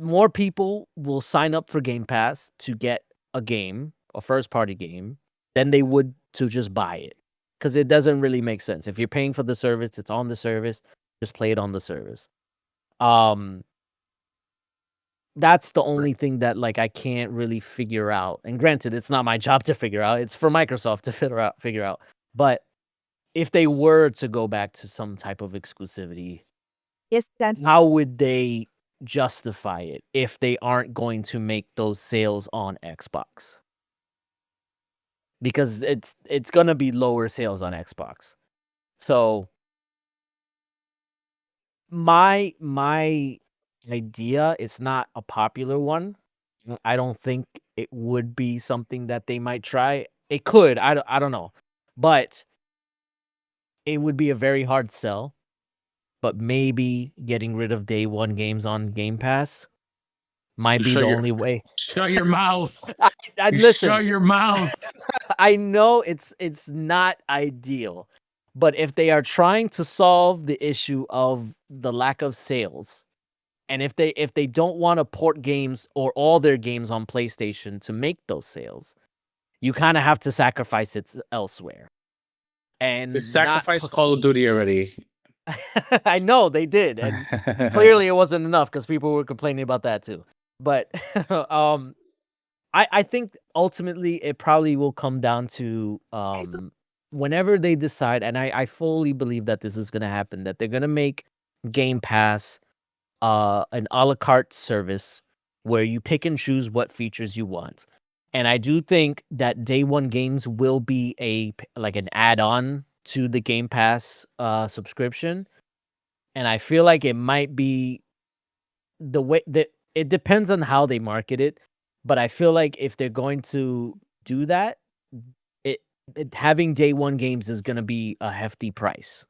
More people will sign up for Game Pass to get a game, a first party game, than they would to just buy it. Because it doesn't really make sense. If you're paying for the service, it's on the service, just play it on the service. Um, that's the only thing that like I can't really figure out. And granted, it's not my job to figure out. It's for Microsoft to figure out. But if they were to go back to some type of exclusivity, Yes, then. how would they justify it if they aren't going to make those sales on Xbox? Because it's gonna be lower sales on Xbox. So my idea is not a popular one. I don't think it would be something that they might try. It could. I don't know. But it would be a very hard sell. But maybe getting rid of day one games on Game Pass might be the only way. shut your mouth. I'd You listen. Shut your mouth. I know it's not ideal, but if they are trying to solve the issue of the lack of sales, and if they don't want to port games or all their games on PlayStation to make those sales, you kind of have to sacrifice it elsewhere. And They sacrificed Call of Duty already. I know they did, and clearly it wasn't enough because people were complaining about that too. But I think ultimately it probably will come down to whenever they decide, and I fully believe that this is gonna happen, that they're gonna make Game Pass an a la carte service where you pick and choose what features you want. And I do think that day one games will be like an add-on to the Game Pass subscription. And I feel like it might be the way that it depends on how they market it, but I feel like if they're going to do that, it, having day one games is going to be a hefty price.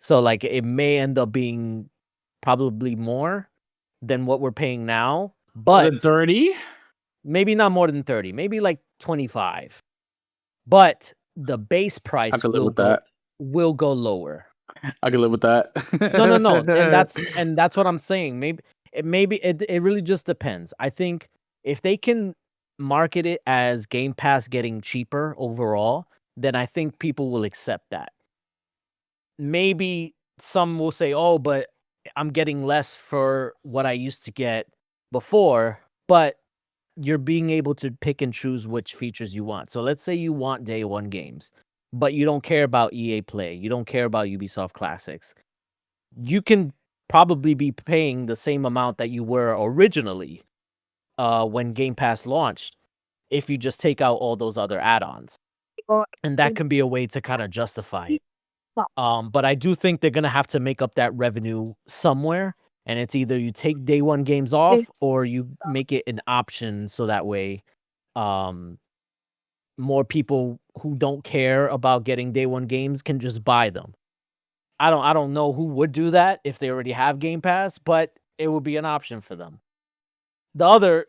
So like it may end up being probably more than what we're paying now, but 30? maybe not more than 30, maybe like 25. But the base I price could live with that. will go lower. I can live with that. No. And that's what I'm saying. Maybe it really just depends. I think if they can market it as Game Pass getting cheaper overall, then I think people will accept that. Maybe some will say, "Oh, but I'm getting less for what I used to get before," but you're being able to pick and choose which features you want. So let's say you want day one games, but you don't care about EA Play, you don't care about Ubisoft Classics. You can probably be paying the same amount that you were originally when Game Pass launched if you just take out all those other add-ons. And that can be a way to kind of justify it. But I do think they're going to have to make up that revenue somewhere. And it's either you take day one games off or you make it an option so that way more people who don't care about getting day one games can just buy them. I don't know who would do that if they already have Game Pass, but it would be an option for them. The other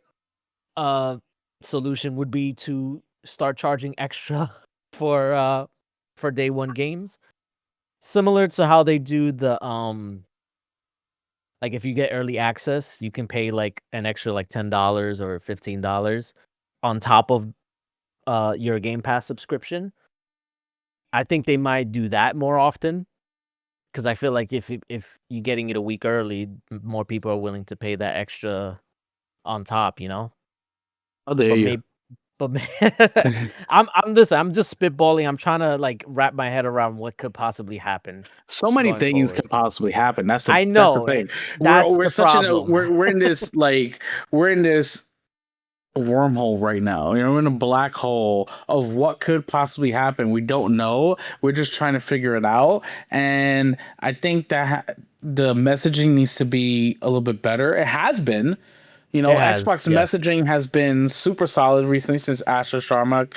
uh solution would be to start charging extra for day one games, similar to how they do the like if you get early access, you can pay like an extra like $10 or $15 on top of your Game Pass subscription. I think they might do that more often because I feel like if you're getting it a week early, more people are willing to pay that extra on top, you know? Oh, there But you. maybe but I'm just spitballing. I'm trying to like wrap my head around what could possibly happen So many going things forward. can possibly happen. That's I the know thing. that's We're the such in a problem. we're in this like we're in this wormhole right now. You know, we're in a black hole of what could possibly happen. We don't know. We're just trying to figure it out. And I think that the messaging needs to be a little bit better. It has been. You know, It has, Xbox yes. messaging has been super solid recently since Asher Sharma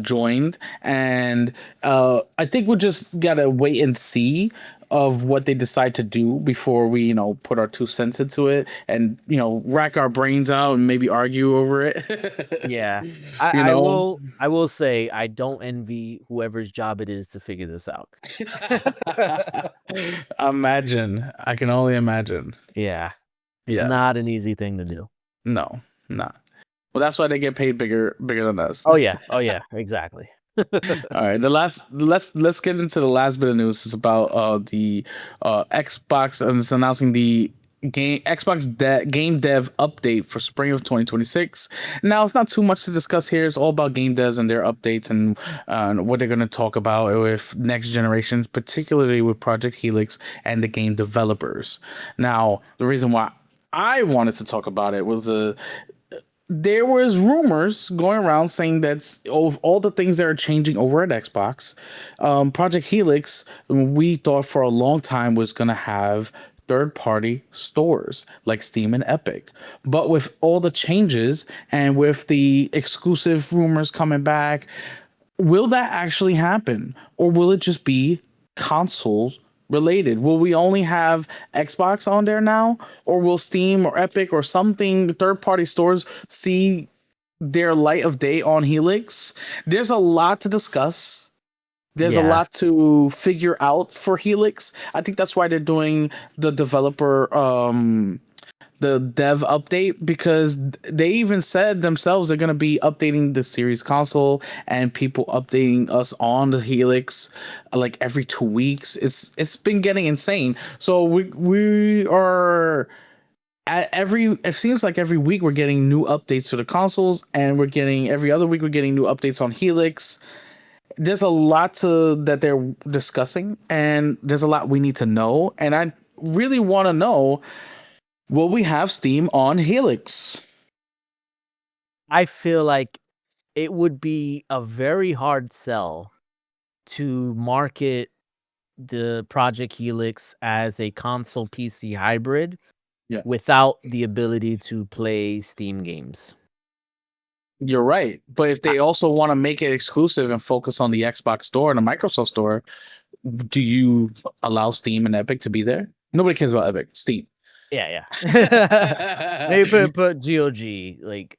joined, and I think we just gotta wait and see of what they decide to do before we, you know, put our 2 cents into it and rack our brains out and maybe argue over it. Yeah. you I know, will I will say I don't envy whoever's job it is to figure this out. imagine. I can only imagine. Yeah. It's Yeah, not an easy thing to do. no, not. Well, that's why they get paid bigger than us. Oh yeah. Oh yeah, exactly. All right, the last let's get into the last bit of news. It's about the Xbox, and it's announcing the game dev update for spring of 2026. Now, it's not too much to discuss here. It's all about game devs and their updates and what they're going to talk about with next generations, particularly with Project Helix and the game developers. Now, the reason why I wanted to talk about it was there was rumors going around saying that of all the things that are changing over at Xbox, Project Helix, we thought for a long time was going to have third-party stores like Steam and Epic. But with all the changes and with the exclusive rumors coming back, will that actually happen, or will it just be consoles related? Will we only have Xbox on there now, or will Steam or Epic or something third party stores see their light of day on Helix? There's a lot to discuss. There's a Yeah. lot to figure out for Helix. I think that's why they're doing the dev update, because they even said themselves they're going to be updating the series console and people updating us on the Helix like every 2 weeks. It's been getting insane. So we are at it seems like every week we're getting new updates to the consoles, and we're getting every other week we're getting new updates on Helix. There's a lot that they're discussing, and there's a lot we need to know, and I really want to know, will we have Steam on Helix? I feel like it would be a very hard sell to market the Project Helix as a console PC hybrid Yeah, without the ability to play Steam games. you're right. But if I they also want to make it exclusive and focus on the Xbox store and the Microsoft store, do you allow Steam and Epic to be there? Nobody cares about Epic. Steam. Yeah, yeah. Maybe put GOG, like,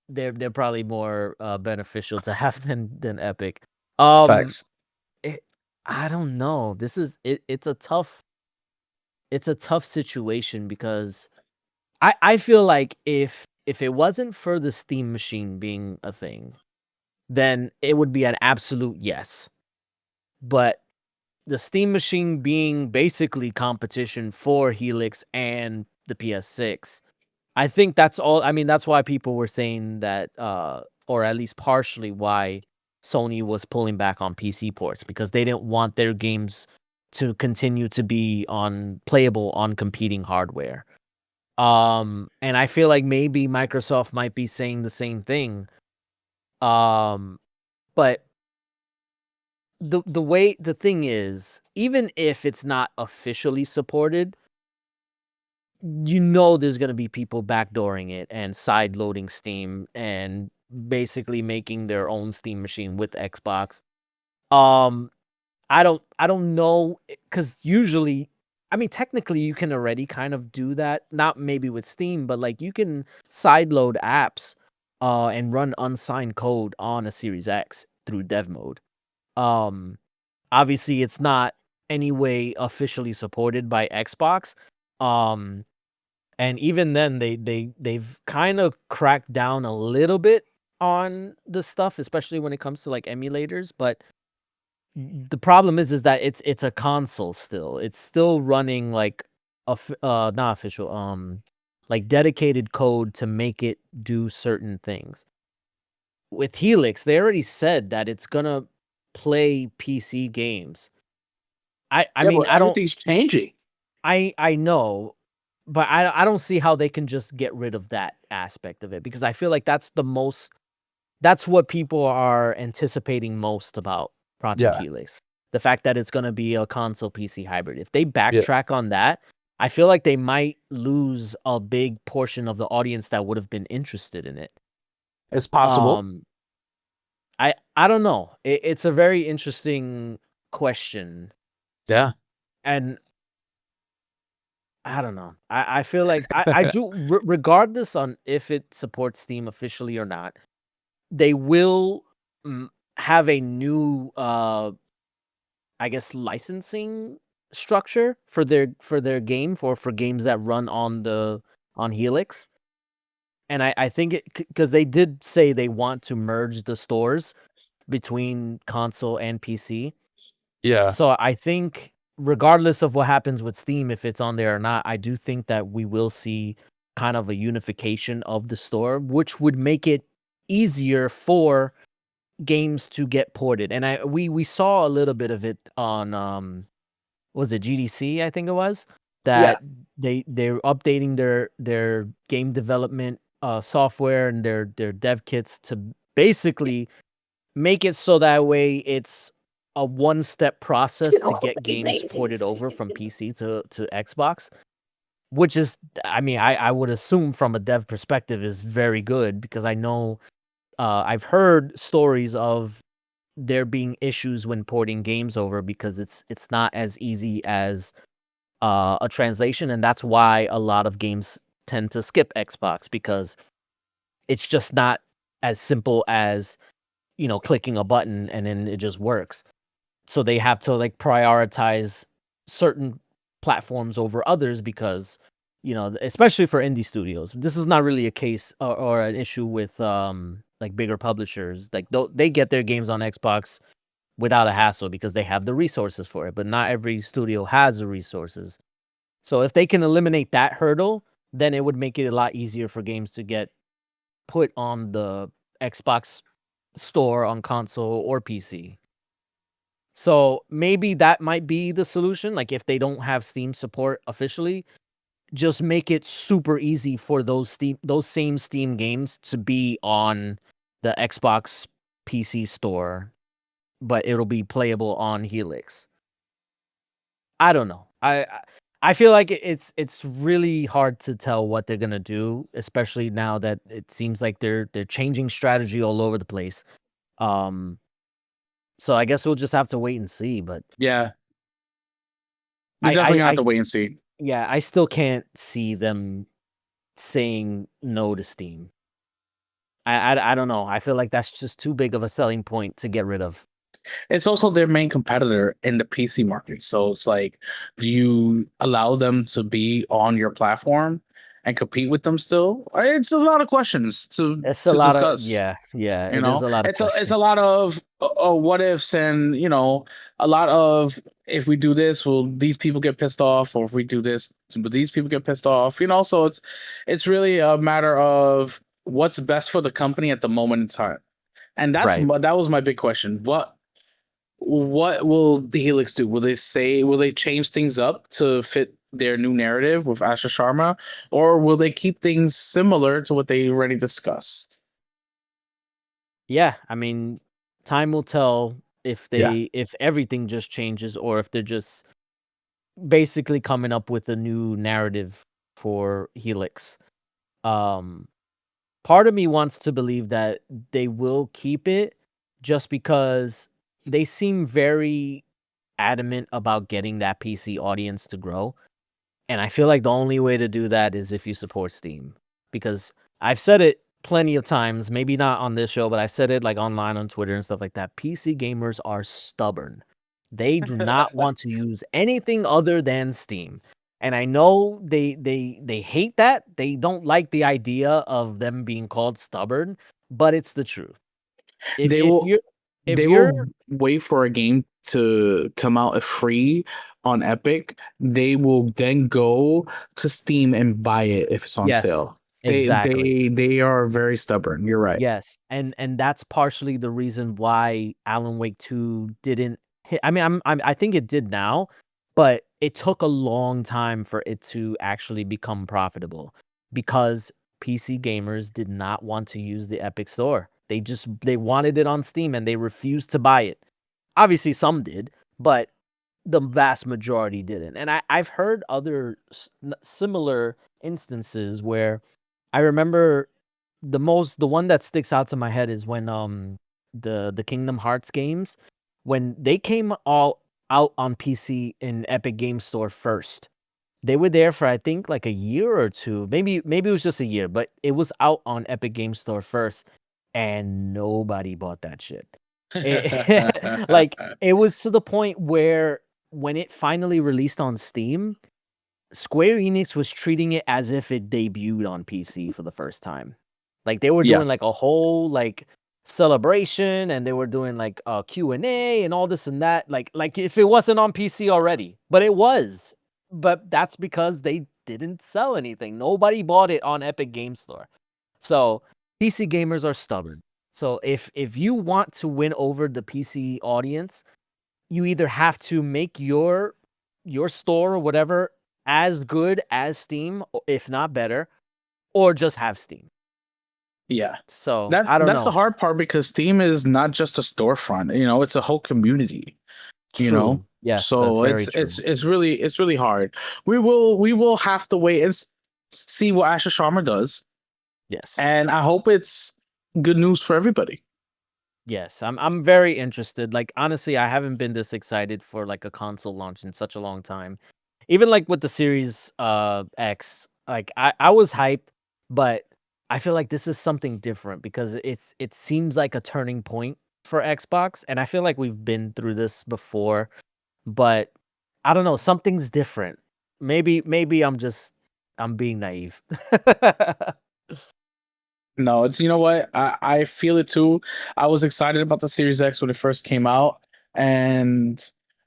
they're probably more, beneficial to have than Epic. Um, Facts. it I don't know. It's a tough situation because I feel like if it wasn't for the Steam machine being a thing, then it would be an absolute yes. But the Steam machine being basically competition for Helix and the PS6, I think that's all. I mean, that's why people were saying that, or at least partially why Sony was pulling back on PC ports, because they didn't want their games to continue to be playable on competing hardware. And I feel like maybe Microsoft might be saying the same thing. Um, but the thing is, even if it's not officially supported, there's gonna be people backdooring it and side loading Steam and basically making their own Steam machine with Xbox. Um, I don't know because usually, I mean, technically you can already kind of do that. Not maybe with Steam, but like you can sideload apps, and run unsigned code on a Series X through dev mode. Um, Obviously it's not any way officially supported by Xbox. Um, and even then they've kind of cracked down a little bit on the stuff, especially when it comes to like emulators, but the problem is that it's a console still. It's still running like not official, like dedicated code to make it do certain things. With Helix, they already said that it's gonna play PC games. I Yeah, mean, but everything's changing. I know, but I don't see how they can just get rid of that aspect of it because I feel like that's what people are anticipating most about Project Yeah. Helix. The fact that it's gonna be a console PC hybrid. If they Yeah. backtrack on that, I feel like they might lose a big portion of the audience that would have been interested in it. It's possible. I don't know. It's a very interesting question, Yeah. and I don't know. I feel like I do regardless on if it supports Steam officially or not, they will have a new I guess licensing structure for their game for games that run on Helix. And I think it because they did say they want to merge the stores between console and PC. Yeah. So I think regardless of what happens with Steam, if it's on there or not, I do think that we will see kind of a unification of the store, which would make it easier for games to get ported. And we saw a little bit of it on was it GDC, I think it was, Yeah. that they're updating their game development software and their dev kits to basically make it so that way it's a one-step process to get games ported over from PC to Xbox, which is, I mean, I would assume from a dev perspective is very good because I know I've heard stories of there being issues when porting games over because it's not as easy as a translation, and that's why a lot of games tend to skip Xbox because it's just not as simple as clicking a button and then it just works. So they have to like prioritize certain platforms over others because especially for indie studios, this is not really a case or an issue with like bigger publishers. Like they get their games on Xbox without a hassle because they have the resources for it, but not every studio has the resources. So if they can eliminate that hurdle, then it would make it a lot easier for games to get put on the Xbox store on console or PC. So maybe that might be the solution. Like if they don't have Steam support officially, just make it super easy for those same Steam games to be on the Xbox PC store, but it'll be playable on Helix. I don't know. I feel like it's really hard to tell what they're gonna do, especially now that it seems like they're changing strategy all over the place. Um, so I guess we'll just have to wait and see. But Yeah, we I definitely I, gonna have I to wait and see. yeah, I still can't see them saying no to Steam. I don't know. I feel like that's just too big of a selling point to get rid of. It's also their main competitor in the PC market. So it's like, do you allow them to be on your platform and compete with them still? It's a lot of questions It's a to lot of discuss. yeah, it is a lot of It's questions. a lot of what ifs, and a lot of, if we do this, will these people get pissed off, or if we do this, will these people get pissed off? So it's really a matter of what's best for the company at the moment in time. And Right. that was my big question. What will the Helix do? Will they change things up to fit their new narrative with Asha Sharma, or will they keep things similar to what they already discussed? Yeah, I mean, time will tell Yeah. if everything just changes or if they're just basically coming up with a new narrative for Helix. Um part of me wants to believe that they will keep it just because they seem very adamant about getting that PC audience to grow. And I feel like the only way to do that is if you support Steam. Because I've said it plenty of times, maybe not on this show, but I've said it like online on Twitter and stuff like that. PC gamers are stubborn. They do not want to use anything other than Steam. And I know they hate that. They don't like the idea of them being called stubborn, but it's the truth. If They if will you're if they you're will wait for a game to come out free on Epic. They will then go to Steam and buy it if it's on yes, sale. exactly. They are very stubborn. You're right. Yes, and that's partially the reason why Alan Wake 2 didn't hit. I mean, I think it did now, but it took a long time for it to actually become profitable because PC gamers did not want to use the Epic Store. They wanted it on Steam and they refused to buy it. Obviously, some did, but the vast majority didn't. And I've heard other similar instances where I remember the one that sticks out to my head is when the Kingdom Hearts games, when they came all out on PC in Epic Game Store first. They were there for I think like a year or two. Maybe it was just a year, but it was out on Epic Game Store first and nobody bought that shit. Like it was to the point where when it finally released on Steam, Square Enix was treating it as if it debuted on PC for the first time. Like they were Yeah. doing like a whole like celebration and they were doing like a Q&A and all this and that. Like if it wasn't on PC already, but it was. But that's because they didn't sell anything. Nobody bought it on Epic Game Store. So PC gamers are stubborn. So if you want to win over the PC audience, you either have to make your store or whatever as good as Steam, if not better, or just have Steam. Yeah. So I don't That's know. the hard part because Steam is not just a storefront. You know, it's a whole community. You know, True. Yes, that's so very true. it's really hard. We will have to wait and see what Asher Sharma does, Yes. and I hope it's good news for everybody. Yes, I'm very interested. Like honestly, I haven't been this excited for like a console launch in such a long time. Even like with the Series X, like I was hyped, but I feel like this is something different because it seems like a turning point for Xbox, and I feel like we've been through this before, but I don't know, something's different. Maybe I'm being naive. No, it's you know what? I feel it too. I was excited about the Series X when it first came out, and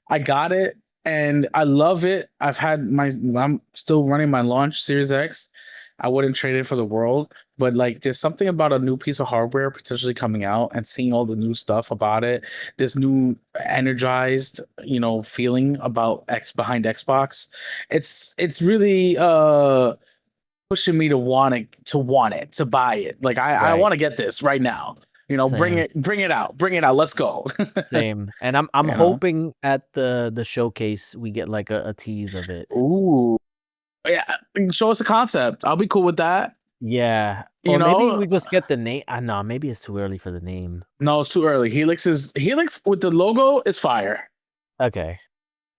I got it, and I love it. I'm still running my launch Series X. I wouldn't trade it for the world, but like there's something about a new piece of hardware potentially coming out and seeing all the new stuff about it, this new energized, feeling about X behind Xbox. It's really pushing me to want it, to buy it. Like I Right. want to get this right now. Same. Bring it out. Bring it out. Let's go. Same. And I'm You know? hoping at the showcase we get like a tease of it. Ooh. Yeah, show us the concept. I'll be cool with that. Yeah. You Or maybe know? we just get the name. No, maybe it's too early for the name. No, it's too early. Helix with the logo is fire. Okay.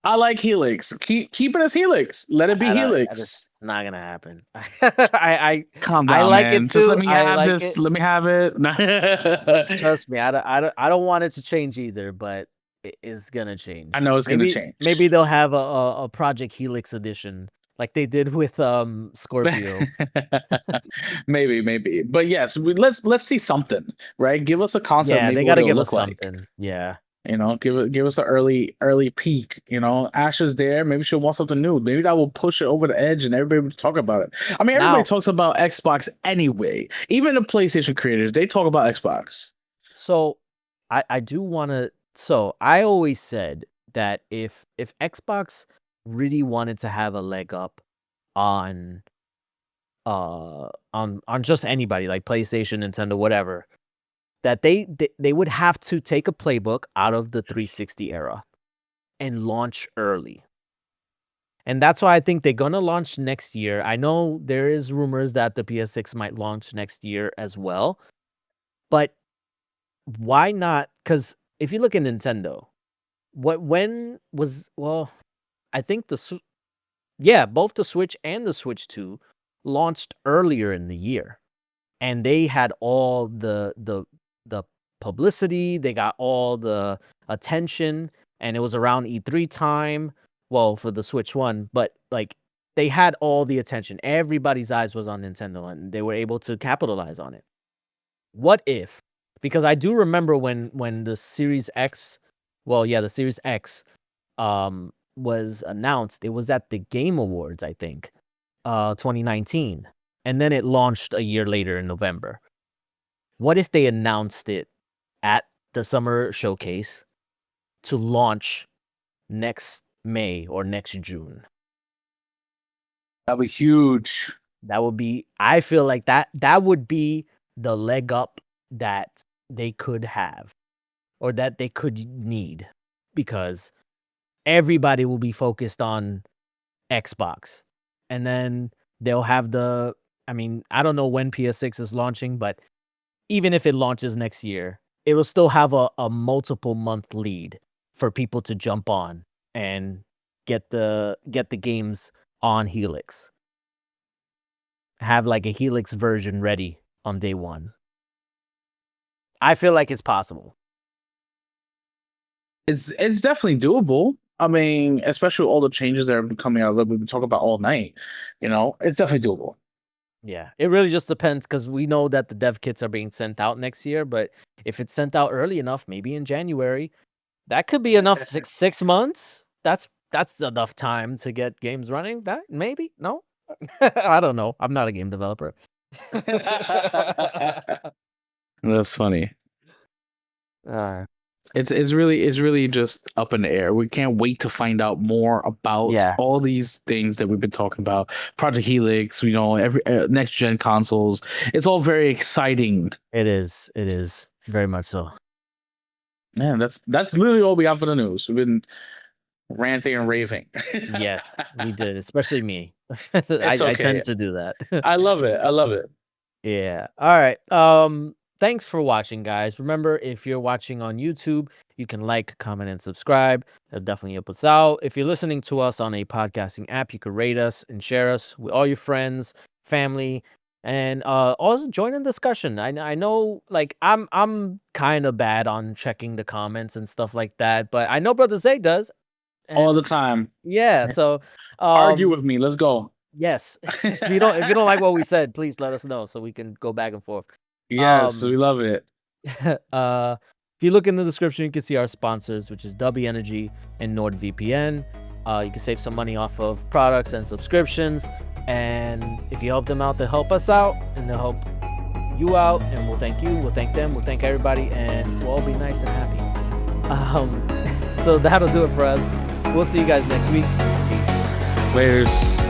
I like Helix. Keep it as Helix. Let it be Helix. It's not gonna happen. I Calm I down, like man. it Just let too. me I have like this. it. Let me have it. Trust me, I don't want it to change either, but it is gonna change. I know it's gonna change. Maybe they'll have a Project Helix edition like they did with Scorpio. Maybe. But yes, let's see something, right? Give us a concept, Yeah, maybe they what gotta it'll give us look like. something. Yeah. Give us an early peek. Ash is there. Maybe she'll want something new. Maybe that will push it over the edge, and everybody will talk about it. I mean, everybody Now, talks about Xbox anyway. Even the PlayStation creators, they talk about Xbox. so I do want to. So I always said that if Xbox really wanted to have a leg up on on just anybody like PlayStation, Nintendo, whatever, that they would have to take a playbook out of the 360 era and launch early. And that's why I think they're gonna launch next year. I know there is rumors that the PS6 might launch next year as well, but why not? Because if you look at Nintendo, I think both the Switch and the Switch 2 launched earlier in the year, and they had all the publicity, they got all the attention, and it was around E3 time. Well, for the Switch 1, but like they had all the attention. Everybody's eyes was on Nintendo, and they were able to capitalize on it. What if? Because I do remember when the Series X, the Series X, was announced. It was at the Game Awards, I think, 2019, and then it launched a year later in November. What if they announced it at the summer showcase to launch next May or next June? That'd be huge. That would be, I feel like that would be the leg up that they could have, or that they could need, because everybody will be focused on Xbox. And then they'll have I don't know when PS6 is launching, but even if it launches next year, it will still have a multiple month lead for people to jump on and get the games on Helix. Have like a Helix version ready on day one. I feel like it's possible. It's definitely doable. I mean, especially with all the changes that are coming out that we've been talking about all night. It's definitely doable. Yeah, it really just depends, because we know that the dev kits are being sent out next year, but if it's sent out early enough, maybe in January, that could be enough. 6 months. That's enough time to get games running. That maybe no, I don't know. I'm not a game developer. That's funny. Uh, It's really just up in the air. We can't wait to find out more about all these things that we've been talking about. Project Helix, every next gen consoles. It's all very exciting. It is very much so. Man, that's literally all we have for the news. We've been ranting and raving. Yes, we did, especially me. I tend to do that. I love it. Yeah. All right. Thanks for watching, guys. Remember, if you're watching on YouTube, you can like, comment, and subscribe. It'll definitely help us out. If you're listening to us on a podcasting app, you can rate us and share us with all your friends, family, and also join in discussion. I know, like, I'm kind of bad on checking the comments and stuff like that, but I know Brother Zay does all the time. Yeah. So argue with me. Let's go. Yes. If you don't like what we said, please let us know so we can go back and forth. Yes, we love it. If you look in the description, you can see our sponsors, which is W Energy and NordVPN. You can save some money off of products and subscriptions. And if you help them out, they'll help us out, and they'll help you out. And we'll thank you. We'll thank them. We'll thank everybody. And we'll all be nice and happy. So that'll do it for us. We'll see you guys next week. Peace. Laters.